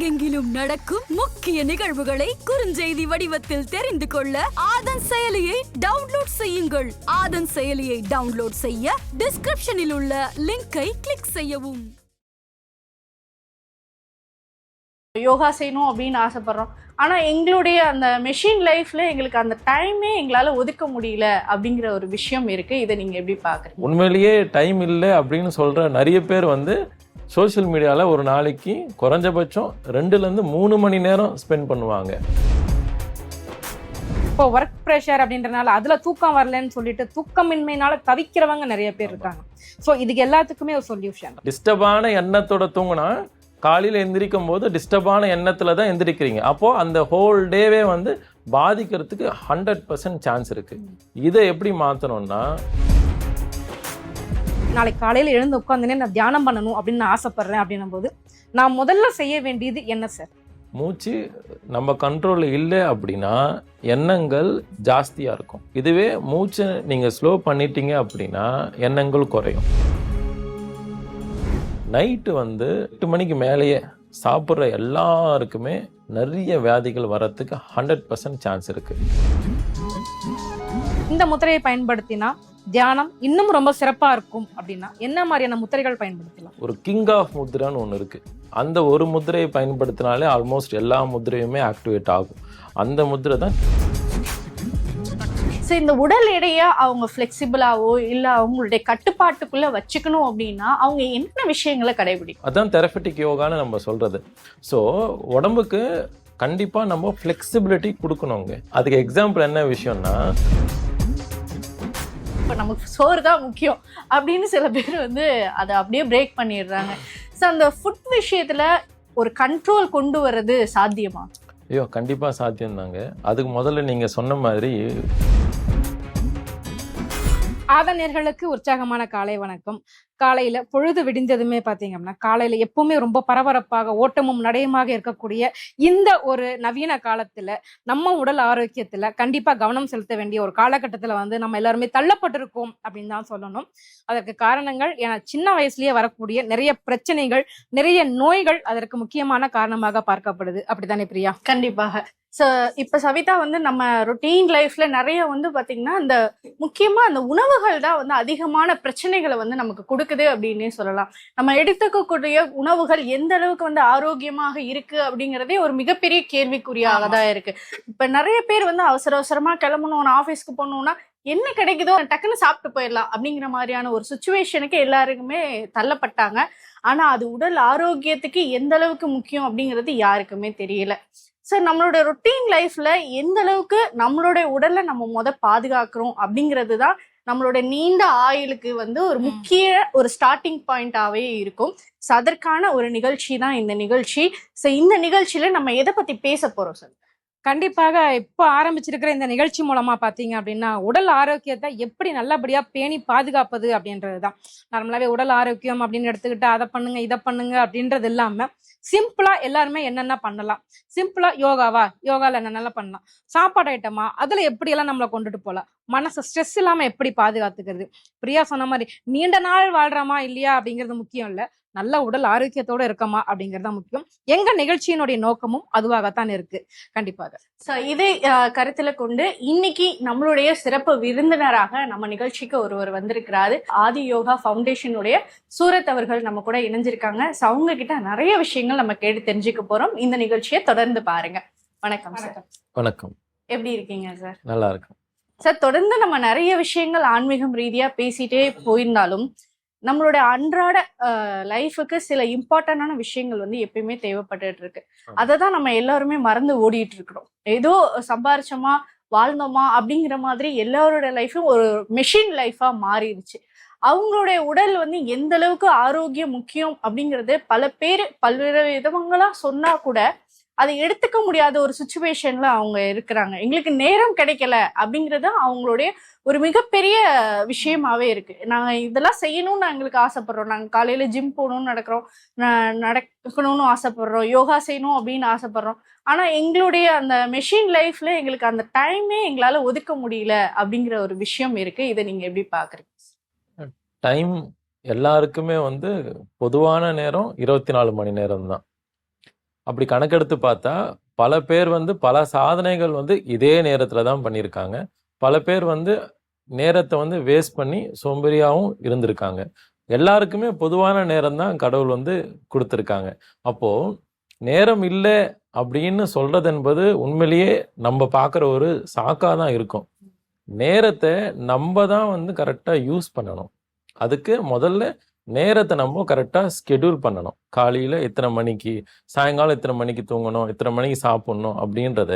உலகெங்கிலும் நடக்கும் முக்கிய நிகழ்வுகளை குறுஞ்செய்தி வடிவத்தில் தெரிந்து கொள்ள ஆதன் செயலியை டவுன்லோட் செய்யுங்கள். ஆதன் செயலியை டவுன்லோட் செய்ய டிஸ்கிரிப்ஷனில் உள்ள லிங்கை கிளிக் செய்யவும். யோகா செய்யணும் அப்படின்னு ஆசைப்படுறோம். ஆனால் எங்களுடைய அந்த மெஷின் லைஃப்ல எங்களுக்கு அந்த டைமே எங்களால் ஒதுக்க முடியல அப்படிங்கிற ஒரு விஷயம் இருக்கு. இதை நீங்க எப்படி பாக்குறீங்க? உண்மையிலேயே டைம் இல்லை அப்படின்னு சொல்ற நிறைய பேர் சோஷியல் மீடியாவில் ஒரு நாளைக்கு குறைஞ்சபட்சம் 2-3 மணி நேரம் ஸ்பெண்ட் பண்ணுவாங்க. இப்போ ஒர்க் ப்ரெஷர் அப்படின்றனால அதுல தூக்கம் வரலன்னு சொல்லிட்டு தூக்கமின்மையினால தவிக்கிறவங்க நிறைய பேர் இருக்காங்க. ஸோ இதுக்கு எல்லாத்துக்குமே ஒரு சொல்யூஷன். டிஸ்டர்பான எண்ணத்தோட தூங்கினா காலையில் எந்திரிக்கும் போது டிஸ்டர்பான எண்ணத்தில் தான் எந்திரிக்கிறீங்க. அப்போது அந்த ஹோல் டேவே பாதிக்கிறதுக்கு 100% சான்ஸ் இருக்குது. இதை எப்படி மாற்றணும்னா, நாளைக்கு காலையில் எழுந்து உட்காந்துனே நான் தியானம் பண்ணணும் அப்படின்னு நான் ஆசைப்படுறேன் அப்படின்னும் போது நான் முதல்ல செய்ய வேண்டியது என்ன சார்? மூச்சு நம்ம கண்ட்ரோலில் இல்லை அப்படின்னா எண்ணங்கள் ஜாஸ்தியாக இருக்கும். இதுவே மூச்சை நீங்கள் ஸ்லோ பண்ணிட்டீங்க அப்படின்னா எண்ணங்கள் குறையும். நைட்டு 8 மணிக்கு மேலேயே சாப்பிட்ற எல்லாருக்குமே நிறைய வியாதிகள் வரத்துக்கு 100% சான்ஸ் இருக்கு. இந்த முத்திரையை பயன்படுத்தினா தியானம் இன்னும் ரொம்ப சிறப்பா இருக்கும் அப்படின்னா என்ன மாதிரியான முத்திரைகள் பயன்படுத்தலாம்? ஒரு கிங் ஆஃப் முத்ரான்னு ஒன்று இருக்கு. அந்த ஒரு முத்திரையை பயன்படுத்தினாலே ஆல்மோஸ்ட் எல்லா முத்திரையுமே ஆக்டிவேட் ஆகும். அந்த முத்திரை தான். இந்த உடல் எடையை அவங்க ஃப்ளெக்சிபிளாவோ இல்லை அவங்களுடைய கட்டுப்பாட்டுக்குள்ள வச்சுக்கணும் அப்படின்னா அவங்க என்ன விஷயங்களை கடைபிடிக்கும்? அதான் தெரபெட்டிக் யோகான்னு நம்ம சொல்றது. ஸோ உடம்புக்கு கண்டிப்பாக நம்ம ஃப்ளெக்சிபிலிட்டி கொடுக்கணுங்க. அதுக்கு எக்ஸாம்பிள் என்ன விஷயம்னா, இப்போ நமக்கு சோறு தான் முக்கியம் அப்படின்னு சில பேர் அதை அப்படியே பிரேக் பண்ணிடுறாங்க. ஸோ அந்த ஃபுட் விஷயத்துல ஒரு கண்ட்ரோல் கொண்டு வர்றது சாத்தியமா? ஐயோ, கண்டிப்பாக சாத்தியம்தாங்க. அதுக்கு முதல்ல நீங்கள் சொன்ன மாதிரி ஆதனர்களுக்கு உற்சாகமான காலை வணக்கம். காலையில பொழுது விடிந்ததுமே பாத்தீங்க அப்படின்னா காலையில எப்பவுமே ரொம்ப பரபரப்பாக ஓட்டமும் நடையுமாக இருக்கக்கூடிய இந்த ஒரு நவீன காலத்துல நம்ம உடல் ஆரோக்கியத்துல கண்டிப்பா கவனம் செலுத்த வேண்டிய ஒரு காலகட்டத்துல நம்ம எல்லாருமே தள்ளப்பட்டிருக்கோம் அப்படின்னு தான் சொல்லணும். அதற்கு காரணங்கள் சின்ன வயசுலயே வரக்கூடிய நிறைய பிரச்சனைகள், நிறைய நோய்கள் அதற்கு முக்கியமான காரணமாக பார்க்கப்படுது. அப்படித்தானே பிரியா? கண்டிப்பாக. இப்ப சவிதா நம்ம ரொட்டீன் லைஃப்ல நிறைய பாத்தீங்கன்னா அந்த முக்கியமா அந்த உணவுகள் தான் அதிகமான பிரச்சனைகளை நமக்கு கொடுக்குது அப்படின்னே சொல்லலாம். நம்ம எடுத்துக்கக்கூடிய உணவுகள் எந்த அளவுக்கு ஆரோக்கியமாக இருக்கு அப்படிங்கறதே ஒரு மிகப்பெரிய கேள்விக்குறியாகதான் இருக்கு. இப்ப நிறைய பேர் அவசர அவசரமா கிளம்பணும், ஆபீஸ்க்கு போகணும்னா என்ன கிடைக்குதோ டக்குன்னு சாப்பிட்டு போயிடலாம் அப்படிங்கிற மாதிரியான ஒரு சுச்சுவேஷனுக்கு எல்லாருக்குமே தள்ளப்பட்டாங்க. ஆனா அது உடல் ஆரோக்கியத்துக்கு எந்த அளவுக்கு முக்கியம் அப்படிங்கிறது யாருக்குமே தெரியல. சார், நம்மளோட ரொட்டீன் லைஃப்ல எந்த அளவுக்கு நம்மளுடைய உடலை நம்ம பாதுகாக்கிறோம் அப்படிங்கிறது தான் நம்மளோட நீண்ட ஆயுளுக்கு ஒரு முக்கிய ஒரு ஸ்டார்டிங் பாயிண்டாவே இருக்கும். அதற்கான ஒரு நிகழ்ச்சி தான் இந்த நிகழ்ச்சி. இந்த நிகழ்ச்சியில நம்ம எதை பத்தி பேச போறோம் சார்? கண்டிப்பாக இப்போ ஆரம்பிச்சிருக்கிற இந்த நிகழ்ச்சி மூலமா பாத்தீங்க அப்படின்னா உடல் ஆரோக்கியத்தை எப்படி நல்லபடியா பேணி பாதுகாப்பது அப்படின்றதுதான். நார்மலாவே உடல் ஆரோக்கியம் அப்படின்னு எடுத்துக்கிட்டு அதை பண்ணுங்க இதை பண்ணுங்க அப்படின்றது இல்லாம சிம்பிளா எல்லாருமே என்னென்ன பண்ணலாம். சிம்பிளா யோகால என்னென்னலாம் பண்ணலாம், சாப்பாடு ஐட்டமா அதுல எப்படி எல்லாம் நம்மளை கொண்டுட்டு போகலாம், மனசு ஸ்ட்ரெஸ் இல்லாம எப்படி பாதுகாத்துக்கிறது. பிரியா சொன்ன மாதிரி நீண்ட நாள் வாழ்றோமா இல்லையா அப்படிங்கிறது முக்கியம் இல்ல, நல்ல உடல் ஆரோக்கியத்தோட இருக்கமா அப்படிங்கறதா முக்கியம். எங்க நிகழ்ச்சியினுடைய நோக்கமும் அதுவாகத்தான் இருக்கு. கண்டிப்பாக இதை கருத்துல கொண்டு இன்னைக்கு நம்மளுடைய சிறப்பு விருந்தினராக நம்ம நிகழ்ச்சிக்கு ஒருவர் வந்திருக்கிறாரு. ஆதி யோகா ஃபவுண்டேஷனுடைய சூரத் அவர்கள் நம்ம கூட இணைஞ்சிருக்காங்க. அவங்க கிட்ட நிறைய விஷயங்கள் நம்ம கேட்டு தெரிஞ்சுக்க போறோம். இந்த நிகழ்ச்சியை தொடர்ந்து பாருங்க. வணக்கம் சார். வணக்கம். எப்படி இருக்கீங்க சார்? நல்லா இருக்கும் சார். தொடர்ந்து நம்ம நிறைய விஷயங்கள் ஆன்மீகம் ரீதியா பேசிட்டே போயிருந்தாலும் நம்மளோட அன்றாட லைஃபுக்கு சில இம்பார்ட்டன்டான விஷயங்கள் எப்பயுமே தேவைப்பட்டு இருக்கு. அதை தான் நம்ம எல்லாருமே மறந்து ஓடிட்டு இருக்கிறோம். ஏதோ சம்பாரிச்சோமா வாழ்ந்தோமா அப்படிங்கிற மாதிரி எல்லாரோட லைஃபும் ஒரு மெஷின் லைஃபா மாறிடுச்சு. அவங்களுடைய உடல் எந்த அளவுக்கு ஆரோக்கியம் முக்கியம் அப்படிங்கறது பல பேர் பல்வேறு விதங்களா சொன்னா கூட அதை எடுத்துக்க முடியாத ஒரு சுச்சுவேஷன்ல அவங்க இருக்கிறாங்க. எங்களுக்கு நேரம் கிடைக்கல அப்படிங்கறது அவங்களுடைய ஒரு மிகப்பெரிய விஷயமாவே இருக்கு. நாங்க இதெல்லாம் செய்யணும்னு எங்களுக்கு ஆசைப்படுறோம். நாங்க காலையில ஜிம் போகணும்னு நடக்கணும்னு ஆசைப்படுறோம், யோகா செய்யணும் அப்படின்னு ஆசைப்படுறோம். ஆனா எங்களுடைய அந்த மெஷின் லைஃப்ல எங்களுக்கு அந்த டைமே எங்களால ஒதுக்க முடியல அப்படிங்கிற ஒரு விஷயம் இருக்கு. இதை நீங்க எப்படி பாக்குறீங்க? டைம் எல்லாருக்குமே பொதுவான நேரம் 24 மணி நேரம் தான். அப்படி கணக்கெடுத்து பார்த்தா பல பேர் வந்து பல சாதனைகள் வந்து இதே நேரத்தில் தான் பண்ணியிருக்காங்க. பல பேர் வந்து நேரத்தை வந்து வேஸ்ட் பண்ணி சோம்பேறியாகவும் இருந்திருக்காங்க. எல்லாருக்குமே பொதுவான நேரம் தான் கடவுள் வந்து கொடுத்துருக்காங்க. அப்போது நேரம் இல்லை அப்படின்னு சொல்கிறது என்பது உண்மையிலேயே நம்ம பார்க்குற ஒரு சாக்காக தான் இருக்கும். நேரத்தை நம்ம தான் வந்து கரெக்டாக யூஸ் பண்ணணும். அதுக்கு முதல்ல நேரத்தை நம்ம கரெக்டாக ஸ்கெடியூல் பண்ணணும். காலையில் இத்தனை மணிக்கு, சாயங்காலம் இத்தனை மணிக்கு தூங்கணும், இத்தனை மணிக்கு சாப்பிட்ணும் அப்படின்றத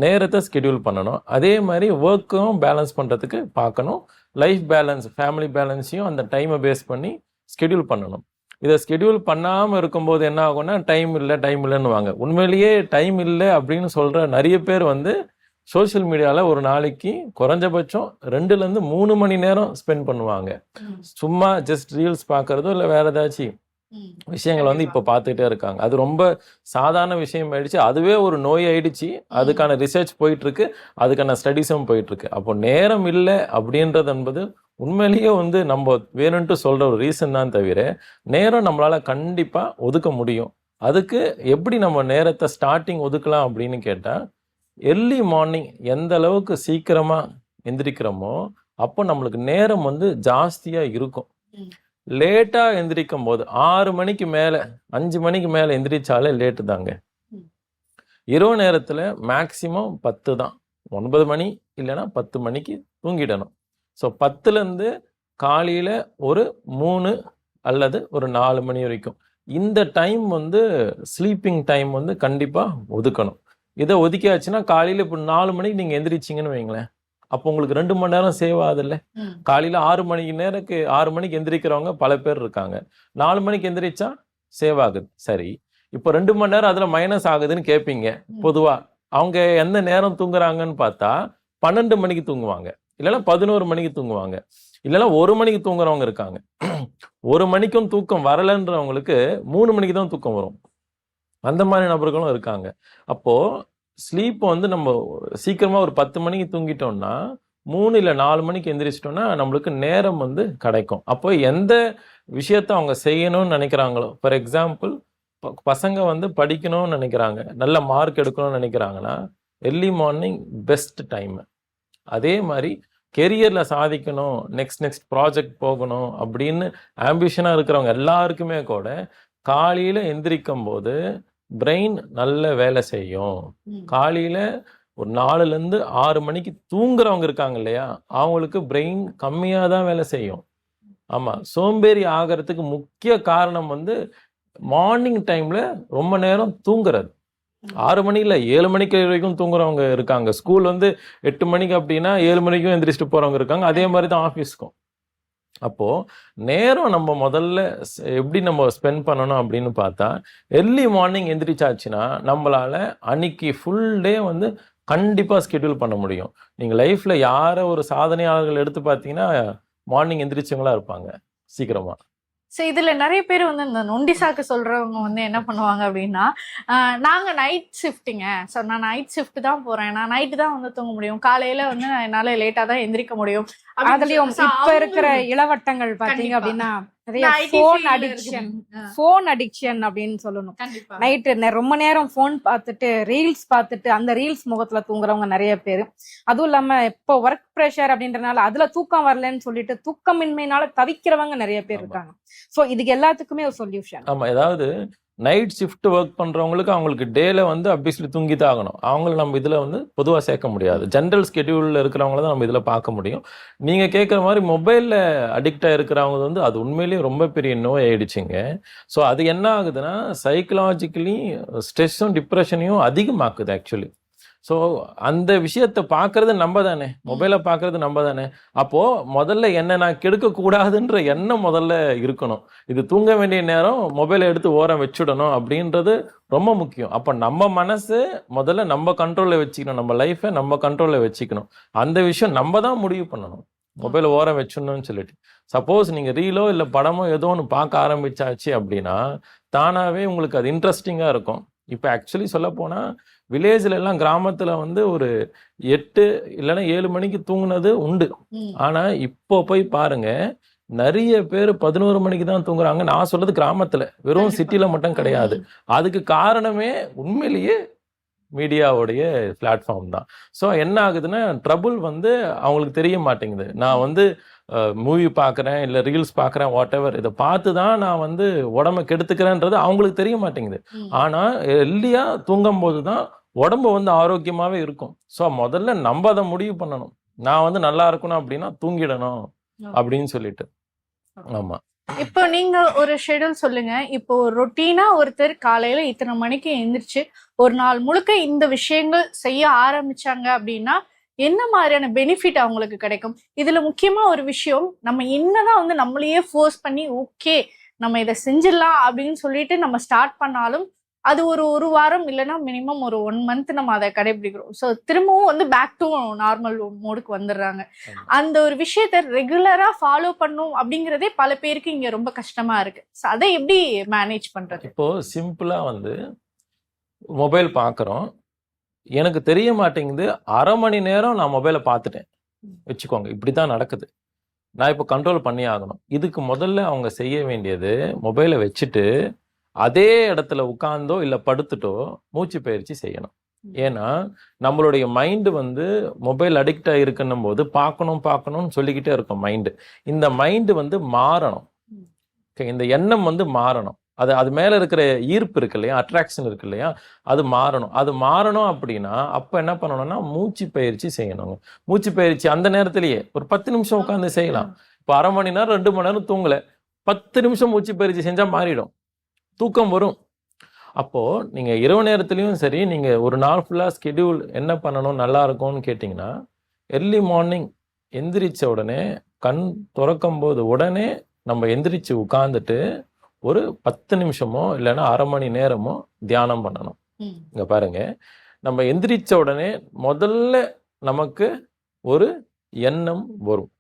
நேரத்தை ஸ்கெடியூல் பண்ணணும். அதே மாதிரி ஒர்க்கும் பேலன்ஸ் பண்ணுறதுக்கு பார்க்கணும். லைஃப் பேலன்ஸ், ஃபேமிலி பேலன்ஸையும் அந்த டைமை பேஸ் பண்ணி ஸ்கெடியூல் பண்ணணும். இதை ஸ்கெடியூல் பண்ணாமல் இருக்கும்போது என்ன ஆகும்னா டைம் இல்லைன்னு வாங்க. உண்மையிலேயே டைம் இல்லை அப்படின்னு சொல்கிற நிறைய பேர் வந்து சோஷியல் மீடியாவில் ஒரு நாளைக்கு குறைஞ்சபட்சம் 2லேருந்து 3 மணி நேரம் ஸ்பெண்ட் பண்ணுவாங்க. சும்மா ஜஸ்ட் ரீல்ஸ் பார்க்குறதோ இல்லை வேறு ஏதாச்சும் விஷயங்களை வந்து இப்போ பார்த்துக்கிட்டே இருக்காங்க. அது ரொம்ப சாதாரண விஷயம் ஆயிடுச்சு. அதுவே ஒரு நோய் ஆயிடுச்சு. அதுக்கான ரிசர்ச் போயிட்டுருக்கு, அதுக்கான ஸ்டடீஸும் போயிட்டுருக்கு. அப்போ நேரம் இல்லை அப்படின்றது என்பது உண்மையிலேயே வந்து நம்ம வேணும்ட்டு சொல்கிற ஒரு ரீசன் தான் தவிர நேரம் நம்மளால் கண்டிப்பாக ஒதுக்க முடியும். அதுக்கு எப்படி நம்ம நேரத்தை ஸ்டார்டிங் ஒதுக்கலாம் அப்படின்னு கேட்டால், எர்லி மார்னிங் எந்த அளவுக்கு சீக்கிரமாக எந்திரிக்கிறோமோ அப்போ நம்மளுக்கு நேரம் வந்து ஜாஸ்தியாக இருக்கும். லேட்டாக எந்திரிக்கும் போது 6 மணிக்கு மேலே 5 மணிக்கு மேலே எந்திரிச்சாலே லேட்டு தாங்க. இரவு நேரத்தில் மேக்சிமம் 10 தான். 9 மணி இல்லைன்னா 10 மணிக்கு தூங்கிடணும். ஸோ 10லேருந்து காலையில் ஒரு 3 அல்லது ஒரு 4 மணி வரைக்கும் இந்த டைம் வந்து ஸ்லீப்பிங் டைம் வந்து கண்டிப்பாக ஒதுக்கணும். இதை ஒதுக்கியாச்சுன்னா காலையில் இப்போ 4 மணிக்கு நீங்கள் எந்திரிச்சிங்கன்னு வைங்களேன், அப்போ உங்களுக்கு 2 மணி நேரம் சேவ் ஆகுதுல்ல. காலையில் 6 மணிக்கு எந்திரிக்கிறவங்க பல பேர் இருக்காங்க. 4 மணிக்கு எந்திரிச்சா சேவ் ஆகுது. சரி, இப்போ 2 மணி நேரம் அதில் மைனஸ் ஆகுதுன்னு கேட்பீங்க. பொதுவாக அவங்க எந்த நேரம் தூங்குறாங்கன்னு பார்த்தா 12 மணிக்கு தூங்குவாங்க, இல்லைன்னா 11 மணிக்கு தூங்குவாங்க, இல்லைன்னா 1 மணிக்கு தூங்குறவங்க இருக்காங்க. 1 மணிக்கும் தூக்கம் வரலைன்றவங்களுக்கு 3 மணிக்கு தான் தூக்கம் வரும். அந்த மாதிரி நபர்களும் இருக்காங்க. அப்போது ஸ்லீப் வந்து நம்ம சீக்கிரமாக ஒரு 10 மணிக்கு தூங்கிட்டோம்னா 3 இல்லை 4 மணிக்கு எந்திரிச்சிட்டோம்னா நம்மளுக்கு நேரம் வந்து கிடைக்கும். அப்போ எந்த விஷயத்த அவங்க செய்யணும்னு நினைக்கிறாங்களோ, ஃபார் எக்ஸாம்பிள் பசங்க வந்து படிக்கணும்னு நினைக்கிறாங்க, நல்ல மார்க் எடுக்கணும்னு நினைக்கிறாங்கன்னா எர்லி மார்னிங் பெஸ்ட் டைம். அதே மாதிரி கெரியரில் சாதிக்கணும், நெக்ஸ்ட் ப்ராஜெக்ட் போகணும் அப்படின்னு ஆம்பிஷனாக இருக்கிறவங்க எல்லாருக்குமே கூட காலையில் எந்திரிக்கும் போது பிரெயின் நல்ல வேலை செய்யும். காலையில் ஒரு 4லேருந்து 6 மணிக்கு தூங்குறவங்க இருக்காங்க இல்லையா, அவங்களுக்கு பிரெயின் கம்மியாக தான் வேலை செய்யும். ஆமாம், சோம்பேறி ஆகிறதுக்கு முக்கிய காரணம் வந்து மார்னிங் டைமில் ரொம்ப நேரம் தூங்குறது. 6 மணி இல்லை 7 மணிக்கு வரைக்கும் தூங்குறவங்க இருக்காங்க. ஸ்கூல் வந்து 8 மணிக்கு அப்படின்னா 7 மணிக்கும் எந்திரிச்சிட்டு போகிறவங்க இருக்காங்க. அதே மாதிரி தான் ஆஃபீஸ்க்கும். அப்போது நேரம் நம்ம முதல்ல எப்படி நம்ம ஸ்பெண்ட் பண்ணணும் அப்படின்னு பார்த்தா, எர்லி மார்னிங் எந்திரிச்சாச்சுன்னா நம்மளால் அன்னைக்கு ஃபுல் டே வந்து கண்டிப்பாக ஸ்கெடியூல் பண்ண முடியும். நீங்கள் லைஃப்பில் யாரை ஒரு சாதனையாளர்கள் எடுத்து பார்த்தீங்கன்னா மார்னிங் எந்திரிச்சவங்களா இருப்பாங்க சீக்கிரமாக. ஸோ இதுல நிறைய பேர் வந்து இந்த நொண்டி சாக்கு சொல்றவங்க வந்து என்ன பண்ணுவாங்க அப்படின்னா, நாங்க நைட் ஷிஃப்ட்டுங்க, ஸோ நான் நைட் ஷிஃப்ட் தான் போறேன், நான் நைட்டு தான் வந்து தூங்க முடியும், காலையில வந்து என்னால லேட்டா தான் எந்திரிக்க முடியும். அதுலயும் இப்ப இருக்கிற இளவட்டங்கள் பாத்தீங்க அப்படின்னா நிறைய போன் அடிக்ஷன் அப்படின்னு சொல்லணும். நைட்டு ரொம்ப நேரம் போன் பார்த்துட்டு ரீல்ஸ் பார்த்துட்டு அந்த ரீல்ஸ் முகத்துல தூங்குறவங்க நிறைய பேரு. அதுவும் இல்லாம இப்போ ஒர்க் ப்ரெஷர் அப்படின்றனால அதுல தூக்கம் வரலன்னு சொல்லிட்டு தூக்கமின்மையினால தவிக்கிறவங்க நிறைய பேர் இருக்காங்க. சோ இதுக்கு எல்லாத்துக்குமே ஒரு சொல்யூஷன். ஆமா, ஏதாவது நைட் ஷிஃப்ட் ஒர்க் பண்ணுறவங்களுக்கு அவங்களுக்கு டேல வந்து அப்வியஸ்லி தூங்கி தான் ஆகணும். அவங்கள நம்ம இதில் வந்து பொதுவாக சேர்க்க முடியாது. ஜென்ரல் ஸ்கெடியூலில் இருக்கிறவங்கள தான் நம்ம இதில் பார்க்க முடியும். நீங்கள் கேட்குற மாதிரி மொபைலில் அடிக்டாக இருக்கிறவங்க வந்து அது உண்மையிலேயே ரொம்ப பெரிய நோய் ஆயிடுச்சுங்க. ஸோ அது என்ன ஆகுதுன்னா சைக்கலாஜிக்கலி ஸ்ட்ரெஸ்ஸும் டிப்ரெஷனையும் அதிகமாக்குது ஆக்சுவலி. ஸோ அந்த விஷயத்தை பார்க்கறது நம்ம தானே, மொபைலை பார்க்கறது நம்ம தானே. அப்போது முதல்ல என்ன நான் கெடுக்கக்கூடாதுன்ற எண்ணம் முதல்ல இருக்கணும். இது தூங்க வேண்டிய நேரம், மொபைலை எடுத்து ஓரம் வச்சுடணும் அப்படின்றது ரொம்ப முக்கியம். அப்போ நம்ம மனசு முதல்ல நம்ம கண்ட்ரோலில் வச்சுக்கணும், நம்ம லைஃப்பை நம்ம கண்ட்ரோலில் வச்சுக்கணும். அந்த விஷயம் நம்ம தான் முடிவு பண்ணணும், மொபைலை ஓரம் வச்சிடணும்னு சொல்லிட்டு. சப்போஸ் நீங்கள் ரீலோ இல்லை படமோ ஏதோ ஒன்று பார்க்க ஆரம்பிச்சாச்சு அப்படின்னா தானாகவே உங்களுக்கு அது இன்ட்ரெஸ்டிங்காக இருக்கும். இப்போ ஆக்சுவலி சொல்ல போனால் வில்லேஜ்ல எல்லாம் கிராமத்துல வந்து ஒரு 8 இல்லைன்னா 7 மணிக்கு தூங்குனது உண்டு. ஆனா இப்போ போய் பாருங்க, நிறைய பேர் 11 மணிக்கு தான் தூங்குறாங்க. நான் சொல்றது கிராமத்துல, வெறும் சிட்டில மட்டும் கிடையாது. அதுக்கு காரணமே உண்மையிலேயே மீடியாவுடைய பிளாட்ஃபார்ம் தான். ஸோ என்ன ஆகுதுன்னா ட்ரபுள் வந்து அவங்களுக்கு தெரிய மாட்டேங்குது. நான் வந்து மூவி பார்க்குறேன், இல்லை ரீல்ஸ் பார்க்குறேன், வாட் எவர், இதை பார்த்து தான் நான் வந்து உடம்பை கெடுத்துக்கிறேன்றது அவங்களுக்கு தெரிய மாட்டேங்குது. ஆனால் எல்லியா தூங்கும் போது தான் உடம்பு வந்து ஆரோக்கியமாகவே இருக்கும். ஸோ முதல்ல நம்ம அதை முடிவு பண்ணணும். நான் வந்து நல்லா இருக்கணும் அப்படின்னா தூங்கிடணும் அப்படின்னு சொல்லிட்டு. ஆமாம். இப்போ நீங்க ஒரு ஷெட்யூல் சொல்லுங்க. இப்போ ரொட்டீனா ஒருத்தர் காலையில இத்தனை மணிக்கு எந்திரிச்சு ஒரு நாள் முழுக்க இந்த விஷயங்கள் செய்ய ஆரம்பிச்சாங்க அப்படின்னா என்ன மாதிரியான பெனிஃபிட் அவங்களுக்கு கிடைக்கும்? இதுல முக்கியமா ஒரு விஷயம், நம்ம என்னதான் வந்து நம்மளையே ஃபோர்ஸ் பண்ணி ஓகே நம்ம இதை செஞ்சிடலாம் அப்படின்னு சொல்லிட்டு நம்ம ஸ்டார்ட் பண்ணாலும் அது ஒரு வாரம் இல்லைன்னா மினிமம் ஒரு 1 month நம்ம அதை கடைபிடிக்கிறோம். ஸோ திரும்பவும் வந்து பேக் டு நார்மல் மோடுக்கு வந்துடுறாங்க. அந்த ஒரு விஷயத்த ரெகுலரா ஃபாலோ பண்ணும் அப்படிங்கிறதே பல பேருக்கு இங்க ரொம்ப கஷ்டமா இருக்கு. ஸோ அதை எப்படி மேனேஜ் பண்றது? இப்போ சிம்பிளா வந்து மொபைல் பார்க்குறோம், எனக்கு தெரிய மாட்டேங்குது, 1/2 மணி நேரம் நான் மொபைலை பார்த்துட்டேன் வச்சுக்கோங்க. இப்படி தான் நடக்குது. நான் இப்போ கண்ட்ரோல் பண்ணி ஆகணும். இதுக்கு முதல்ல அவங்க செய்ய வேண்டியது மொபைலை வச்சுட்டு அதே இடத்துல உட்கார்ந்தோ இல்லை படுத்துட்டோ மூச்சு பயிற்சி செய்யணும். ஏன்னா நம்மளுடைய மைண்டு வந்து மொபைல் அடிக்ட் ஆகிருக்குன்னும் போது பார்க்கணும்னு சொல்லிக்கிட்டே இருக்கும் மைண்டு. இந்த மைண்டு வந்து மாறணும். இந்த எண்ணம் வந்து மாறணும். அது மேலே இருக்கிற ஈர்ப்பு இருக்கு இல்லையா, அட்ராக்ஷன் இருக்கு இல்லையா, அது மாறணும் அப்படின்னா அப்போ என்ன பண்ணணும்னா மூச்சு பயிற்சி செய்யணுங்க. மூச்சு பயிற்சி அந்த நேரத்திலேயே ஒரு 10 நிமிஷம் உட்காந்து செய்யலாம். இப்போ 1/2 மணி நேரம் 2 மணி நேரம் தூங்கலை, 10 நிமிஷம் மூச்சு பயிற்சி செஞ்சால் மாறிடும், தூக்கம் வரும். அப்போது நீங்கள் இரவு நேரத்துலையும் சரி, நீங்கள் ஒரு நாள் ஃபுல்லாக ஸ்கெடியூல் என்ன பண்ணணும் நல்லா இருக்கும்னு கேட்டிங்கன்னா, எர்லி மார்னிங் எந்திரிச்ச உடனே கண் திறக்கும் போது உடனே நம்ம எந்திரிச்சு உட்காந்துட்டு ஒரு 10 நிமிஷமோ இல்லைன்னா 1/2 மணி நேரமோ தியானம் பண்ணணும். இங்க பாருங்க, நம்ம எந்திரிச்ச உடனே முதல்ல நமக்கு ஒரு எண்ணம் வரும்,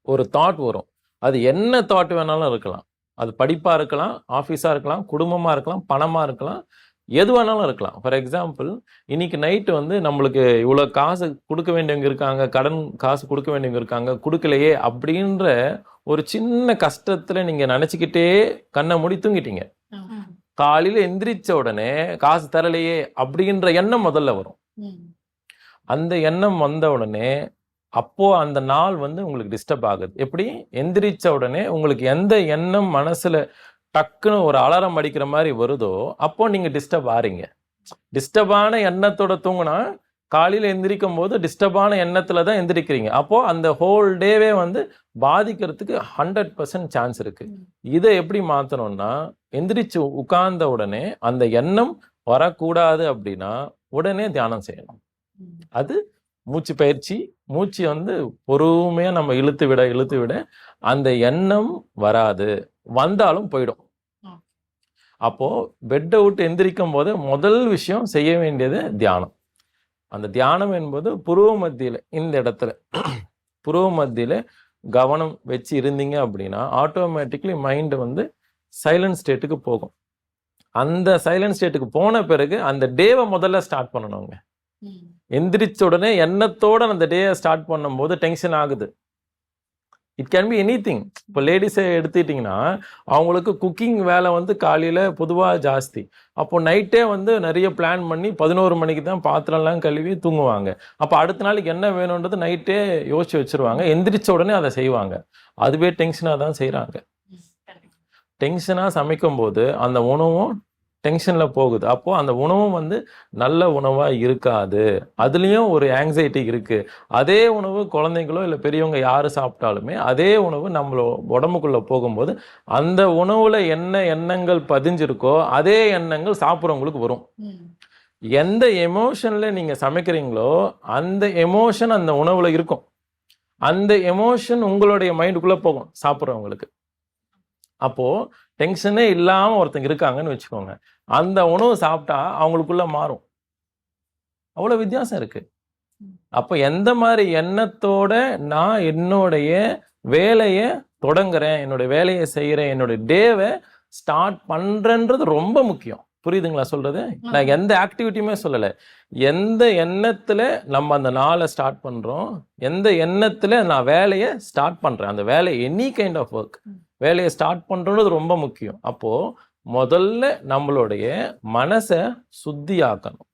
ஒரு தாட் வரும். அது என்ன தாட் வேணாலும் இருக்கலாம். அது படிப்பாக இருக்கலாம், ஆஃபீஸாக இருக்கலாம், குடும்பமாக இருக்கலாம், பணமாக இருக்கலாம், எது வேணாலும் இருக்கலாம். ஃபார் எக்ஸாம்பிள், இன்னைக்கு நைட்டு வந்து நம்மளுக்கு இவ்வளோ காசு கொடுக்க வேண்டியவங்க இருக்காங்க, கடன் காசு கொடுக்க வேண்டியவங்க இருக்காங்க, கொடுக்கலையே அப்படின்ற ஒரு சின்ன கஷ்டத்தில் நீங்கள் நினச்சிக்கிட்டே கண்ணை மூடி தூங்கிட்டீங்க. காலையில் எந்திரிச்ச உடனே காசு தரலையே அப்படின்ற எண்ணம் முதல்ல வரும். அந்த எண்ணம் வந்த உடனே அப்போ அந்த நாள் வந்து உங்களுக்கு டிஸ்டர்ப் ஆகுது. எப்படி? எந்திரிச்ச உடனே உங்களுக்கு எந்த எண்ணம் மனசுல டக்குன்னு ஒரு அலாரம் அடிக்கிற மாதிரி வருதோ அப்போ நீங்க டிஸ்டர்ப் ஆறீங்க. டிஸ்டர்பான எண்ணத்தோட தூங்கினா காலையில எந்திரிக்கும் போது டிஸ்டர்பான எண்ணத்துல தான் எந்திரிக்கிறீங்க. அப்போ அந்த ஹோல் டேவே வந்து பாதிக்கிறதுக்கு 100% சான்ஸ் இருக்கு. இதை எப்படி மாத்தணும்னா, எந்திரிச்சு உட்கார்ந்த உடனே அந்த எண்ணம் வரக்கூடாது அப்படின்னா உடனே தியானம் செய்யணும். அது மூச்சு பயிற்சி. மூச்சு வந்து பொறுமையா நம்ம இழுத்து விட அந்த எண்ணம் வராது, வந்தாலும் போயிடும். அப்போ பெட்டை விட்டு எந்திரிக்கும் போது முதல் விஷயம் செய்ய வேண்டியது தியானம். அந்த தியானம் என்பது புருவ மத்தியில, இந்த இடத்துல புருவ மத்தியில கவனம் வச்சு இருந்தீங்க அப்படின்னா ஆட்டோமேட்டிக்லி மைண்டு வந்து சைலண்ட் ஸ்டேட்டுக்கு போகும். அந்த சைலண்ட் ஸ்டேட்டுக்கு போன பிறகு அந்த டேவை முதல்ல ஸ்டார்ட் பண்ணணுங்க. எந்திரிச்ச உடனே எண்ணத்தோட அந்த டே ஸ்டார்ட் பண்ணும் போது டென்ஷன் ஆகுது. It can be any thing. இப்போ லேடிஸை எடுத்துக்கிட்டிங்கன்னா அவங்களுக்கு குக்கிங் வேலை வந்து காலையில் பொதுவாக ஜாஸ்தி. அப்போ நைட்டே வந்து நிறைய பிளான் பண்ணி 11 மணிக்கு தான் பாத்திரம்லாம் கழுவி தூங்குவாங்க. அப்போ அடுத்த நாளைக்கு என்ன வேணுன்றது நைட்டே யோசிச்சு வச்சுருவாங்க. எந்திரிச்ச உடனே அதை செய்வாங்க. அதுவே டென்ஷனாக தான் செய்கிறாங்க. டென்ஷனாக சமைக்கும் போது அந்த உணவும் டென்ஷனில் போகுது. அப்போது அந்த உணவும் வந்து நல்ல உணவாக இருக்காது. அதுலேயும் ஒரு ஆங்ஸைட்டி இருக்குது. அதே உணவு குழந்தைங்களோ இல்லை பெரியவங்க யார் சாப்பிட்டாலுமே அதே உணவு நம்மளோ உடம்புக்குள்ளே போகும்போது அந்த உணவில் என்ன எண்ணங்கள் பதிஞ்சிருக்கோ அதே எண்ணங்கள் சாப்பிட்றவங்களுக்கு வரும். எந்த எமோஷனில் நீங்கள் சமைக்கிறீங்களோ அந்த எமோஷன் அந்த உணவில் இருக்கும். அந்த எமோஷன் உங்களுடைய மைண்டுக்குள்ளே போகும் சாப்பிட்றவங்களுக்கு. அப்போது டென்ஷனே இல்லாமல் ஒருத்தங்க இருக்காங்கன்னு வச்சுக்கோங்க, அந்த உணவு சாப்பிட்டா அவங்களுக்குள்ள மாறும். அவ்வளோ வித்தியாசம் இருக்கு. அப்போ எந்த மாதிரி எண்ணத்தோட நான் என்னுடைய வேலையை தொடங்குறேன், என்னுடைய வேலையை செய்கிறேன், என்னுடைய டேவை ஸ்டார்ட் பண்ணுறன்றது ரொம்ப முக்கியம். புரியுதுங்களா சொல்றது? நான் எந்த ஆக்டிவிட்டியுமே சொல்லலை. எந்த எண்ணத்துல நம்ம அந்த நாளை ஸ்டார்ட் பண்றோம், எந்த எண்ணத்துல நான் வேலையை ஸ்டார்ட் பண்றேன், அந்த வேலை எனி கைண்ட் ஆஃப் ஒர்க் வேலையை ஸ்டார்ட் பண்றது ரொம்ப முக்கியம். அப்போ முதல்ல நம்மளுடைய மனசை சுத்தியாக்கணும்.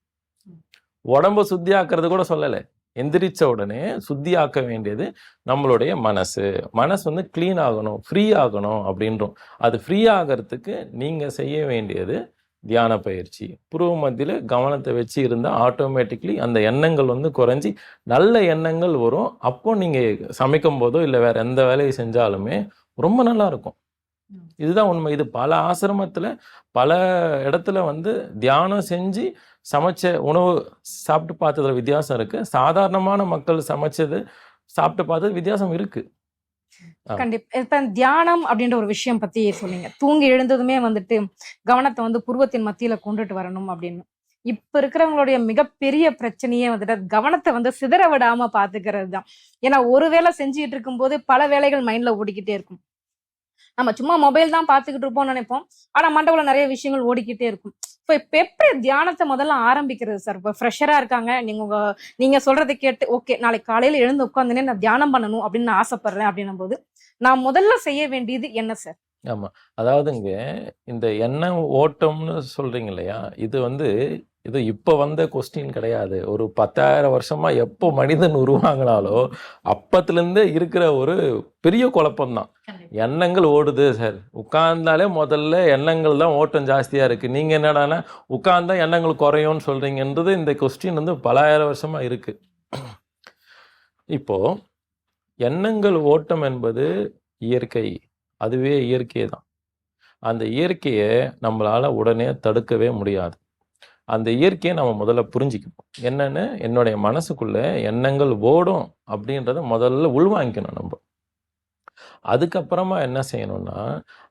உடம்ப சுத்தியாக்குறது கூட சொல்லலை, எந்திரிச்ச உடனே சுத்தியாக்க வேண்டியது நம்மளுடைய மனசு. மனசு வந்து கிளீன் ஆகணும், ஃப்ரீ ஆகணும் அப்படின்றோம். அது ஃப்ரீ ஆகிறதுக்கு நீங்க செய்ய வேண்டியது தியான பயிற்சி. புருவ மத்தியில கவனத்தை வச்சு இருந்தால் ஆட்டோமேட்டிக்லி அந்த எண்ணங்கள் வந்து குறைஞ்சி நல்ல எண்ணங்கள் வரும். அப்போ நீங்க சமைக்கும் போதோ இல்லை வேற எந்த வேலையை செஞ்சாலுமே ரொம்ப நல்லா இருக்கும். இதுதான் உண்மை. இது பல ஆசிரமத்துல பல இடத்துல வந்து தியானம் செஞ்சு சமைச்ச உணவு சாப்பிட்டு பார்த்ததுல வித்தியாசம் இருக்கு. சாதாரணமான மக்கள் சமைச்சது சாப்பிட்டு பார்த்தது வித்தியாசம் இருக்கு. கண்டிப்பா. இப்ப தியானம் அப்படின்ற ஒரு விஷயம் பத்தி சொன்னீங்க. தூங்கி எழுந்ததுமே வந்துட்டு கவனத்தை வந்து புருவத்தின் மத்தியில கொண்டுட்டு வரணும் அப்படின்னு. இப்ப இருக்கிறவங்களுடைய மிகப்பெரிய பிரச்சனையே வந்துட்டு கவனத்தை வந்து சிதற விடாம பாத்துக்கிறது தான். ஏன்னா ஒரு வேலை செஞ்சுட்டு இருக்கும் போது பல வேலைகள் மைண்ட்ல ஓடிக்கிட்டே இருக்கும். நம்ம சும்மா மொபைல் தான் பாத்துக்கிட்டு இருப்போம்னு நினைப்போம், ஆனா மண்டபத்துல நிறைய விஷயங்கள் ஓடிக்கிட்டே இருக்கும். இப்ப எப்படி தியானத்தை முதல்ல ஆரம்பிக்கிறது சார்? இப்ப ஃப்ரெஷரா இருக்காங்க, நீங்க சொல்றதை கேட்டு ஓகே நாளைக்கு காலையில எழுந்து உட்காந்துனே நான் தியானம் பண்ணணும் அப்படின்னு நான் ஆசைப்படுறேன் அப்படின்னும் போது நான் முதல்ல செய்ய வேண்டியது என்ன சார்? ஆமா, அதாவதுங்க இந்த எண்ணம் ஓட்டம்னு சொல்றீங்க இல்லையா, இது வந்து இது இப்போ வந்த கொஸ்டின் கிடையாது. ஒரு 10,000 வருஷமா எப்போ மனிதன் உருவாங்கினாலோ அப்பத்துலேருந்தே இருக்கிற ஒரு பெரிய குழப்பம்தான். எண்ணங்கள் ஓடுது சார், உட்கார்ந்தாலே முதல்ல எண்ணங்கள் தான் ஓட்டம் ஜாஸ்தியா இருக்கு, நீங்க என்னடானா உட்கார்ந்தா எண்ணங்கள் குறையும்னு சொல்றீங்கன்றது இந்த கொஸ்டின் வந்து பல ஆயிரம் வருஷமா இருக்கு. இப்போ எண்ணங்கள் ஓட்டம் என்பது இயற்கை, அதுவே இயற்கை தான். அந்த இயற்கையை நம்மளால உடனே தடுக்கவே முடியாது. அந்த இயற்கையை நம்ம முதல்ல புரிஞ்சுக்கணும். என்னன்னு, என்னுடைய மனசுக்குள்ள எண்ணங்கள் ஓடும் அப்படின்றத முதல்ல உள்வாங்கிக்கணும் நம்ம. அதுக்கப்புறமா என்ன செய்யணும்னா,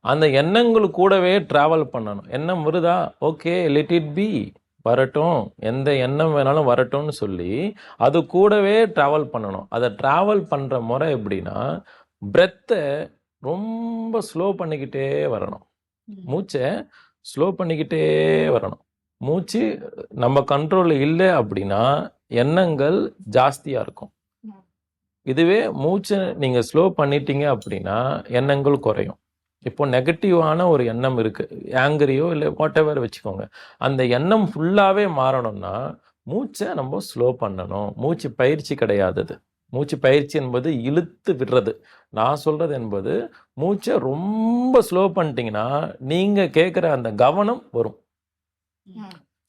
அந்த எண்ணங்கள் கூடவே டிராவல் பண்ணணும். எண்ணம் வருதா, ஓகே லெட் இட் பி, வரட்டும், எந்த எண்ணம் வேணாலும் வரட்டும்னு சொல்லி அது கூடவே டிராவல் பண்ணணும். அதை டிராவல் பண்ற முறை எப்படின்னா, பிரெத்தை ரொம்ப ஸ்லோ பண்ணிக்கிட்டே வரணும், மூச்சை ஸ்லோ பண்ணிக்கிட்டே வரணும். மூச்சு நம்ம கண்ட்ரோல் இல்லை அப்படின்னா எண்ணங்கள் ஜாஸ்தியா இருக்கும். இதுவே மூச்சை நீங்க ஸ்லோ பண்ணிட்டீங்க அப்படின்னா எண்ணங்கள் குறையும். இப்போ நெகட்டிவான ஒரு எண்ணம் இருக்கு, ஆங்கரியோ இல்லை வாட் எவர் வச்சுக்கோங்க, அந்த எண்ணம் ஃபுல்லாவே மாறணும்னா மூச்சை நம்ம ஸ்லோ பண்ணணும். மூச்சு பயிற்சி கிடையாது அது. மூச்சு பயிற்சி என்பது இழுத்து விடுறது. நான் சொல்றது என்பது மூச்சை ரொம்ப ஸ்லோ பண்ணிட்டீங்கன்னா நீங்க கேட்குற அந்த கவனம் வரும்.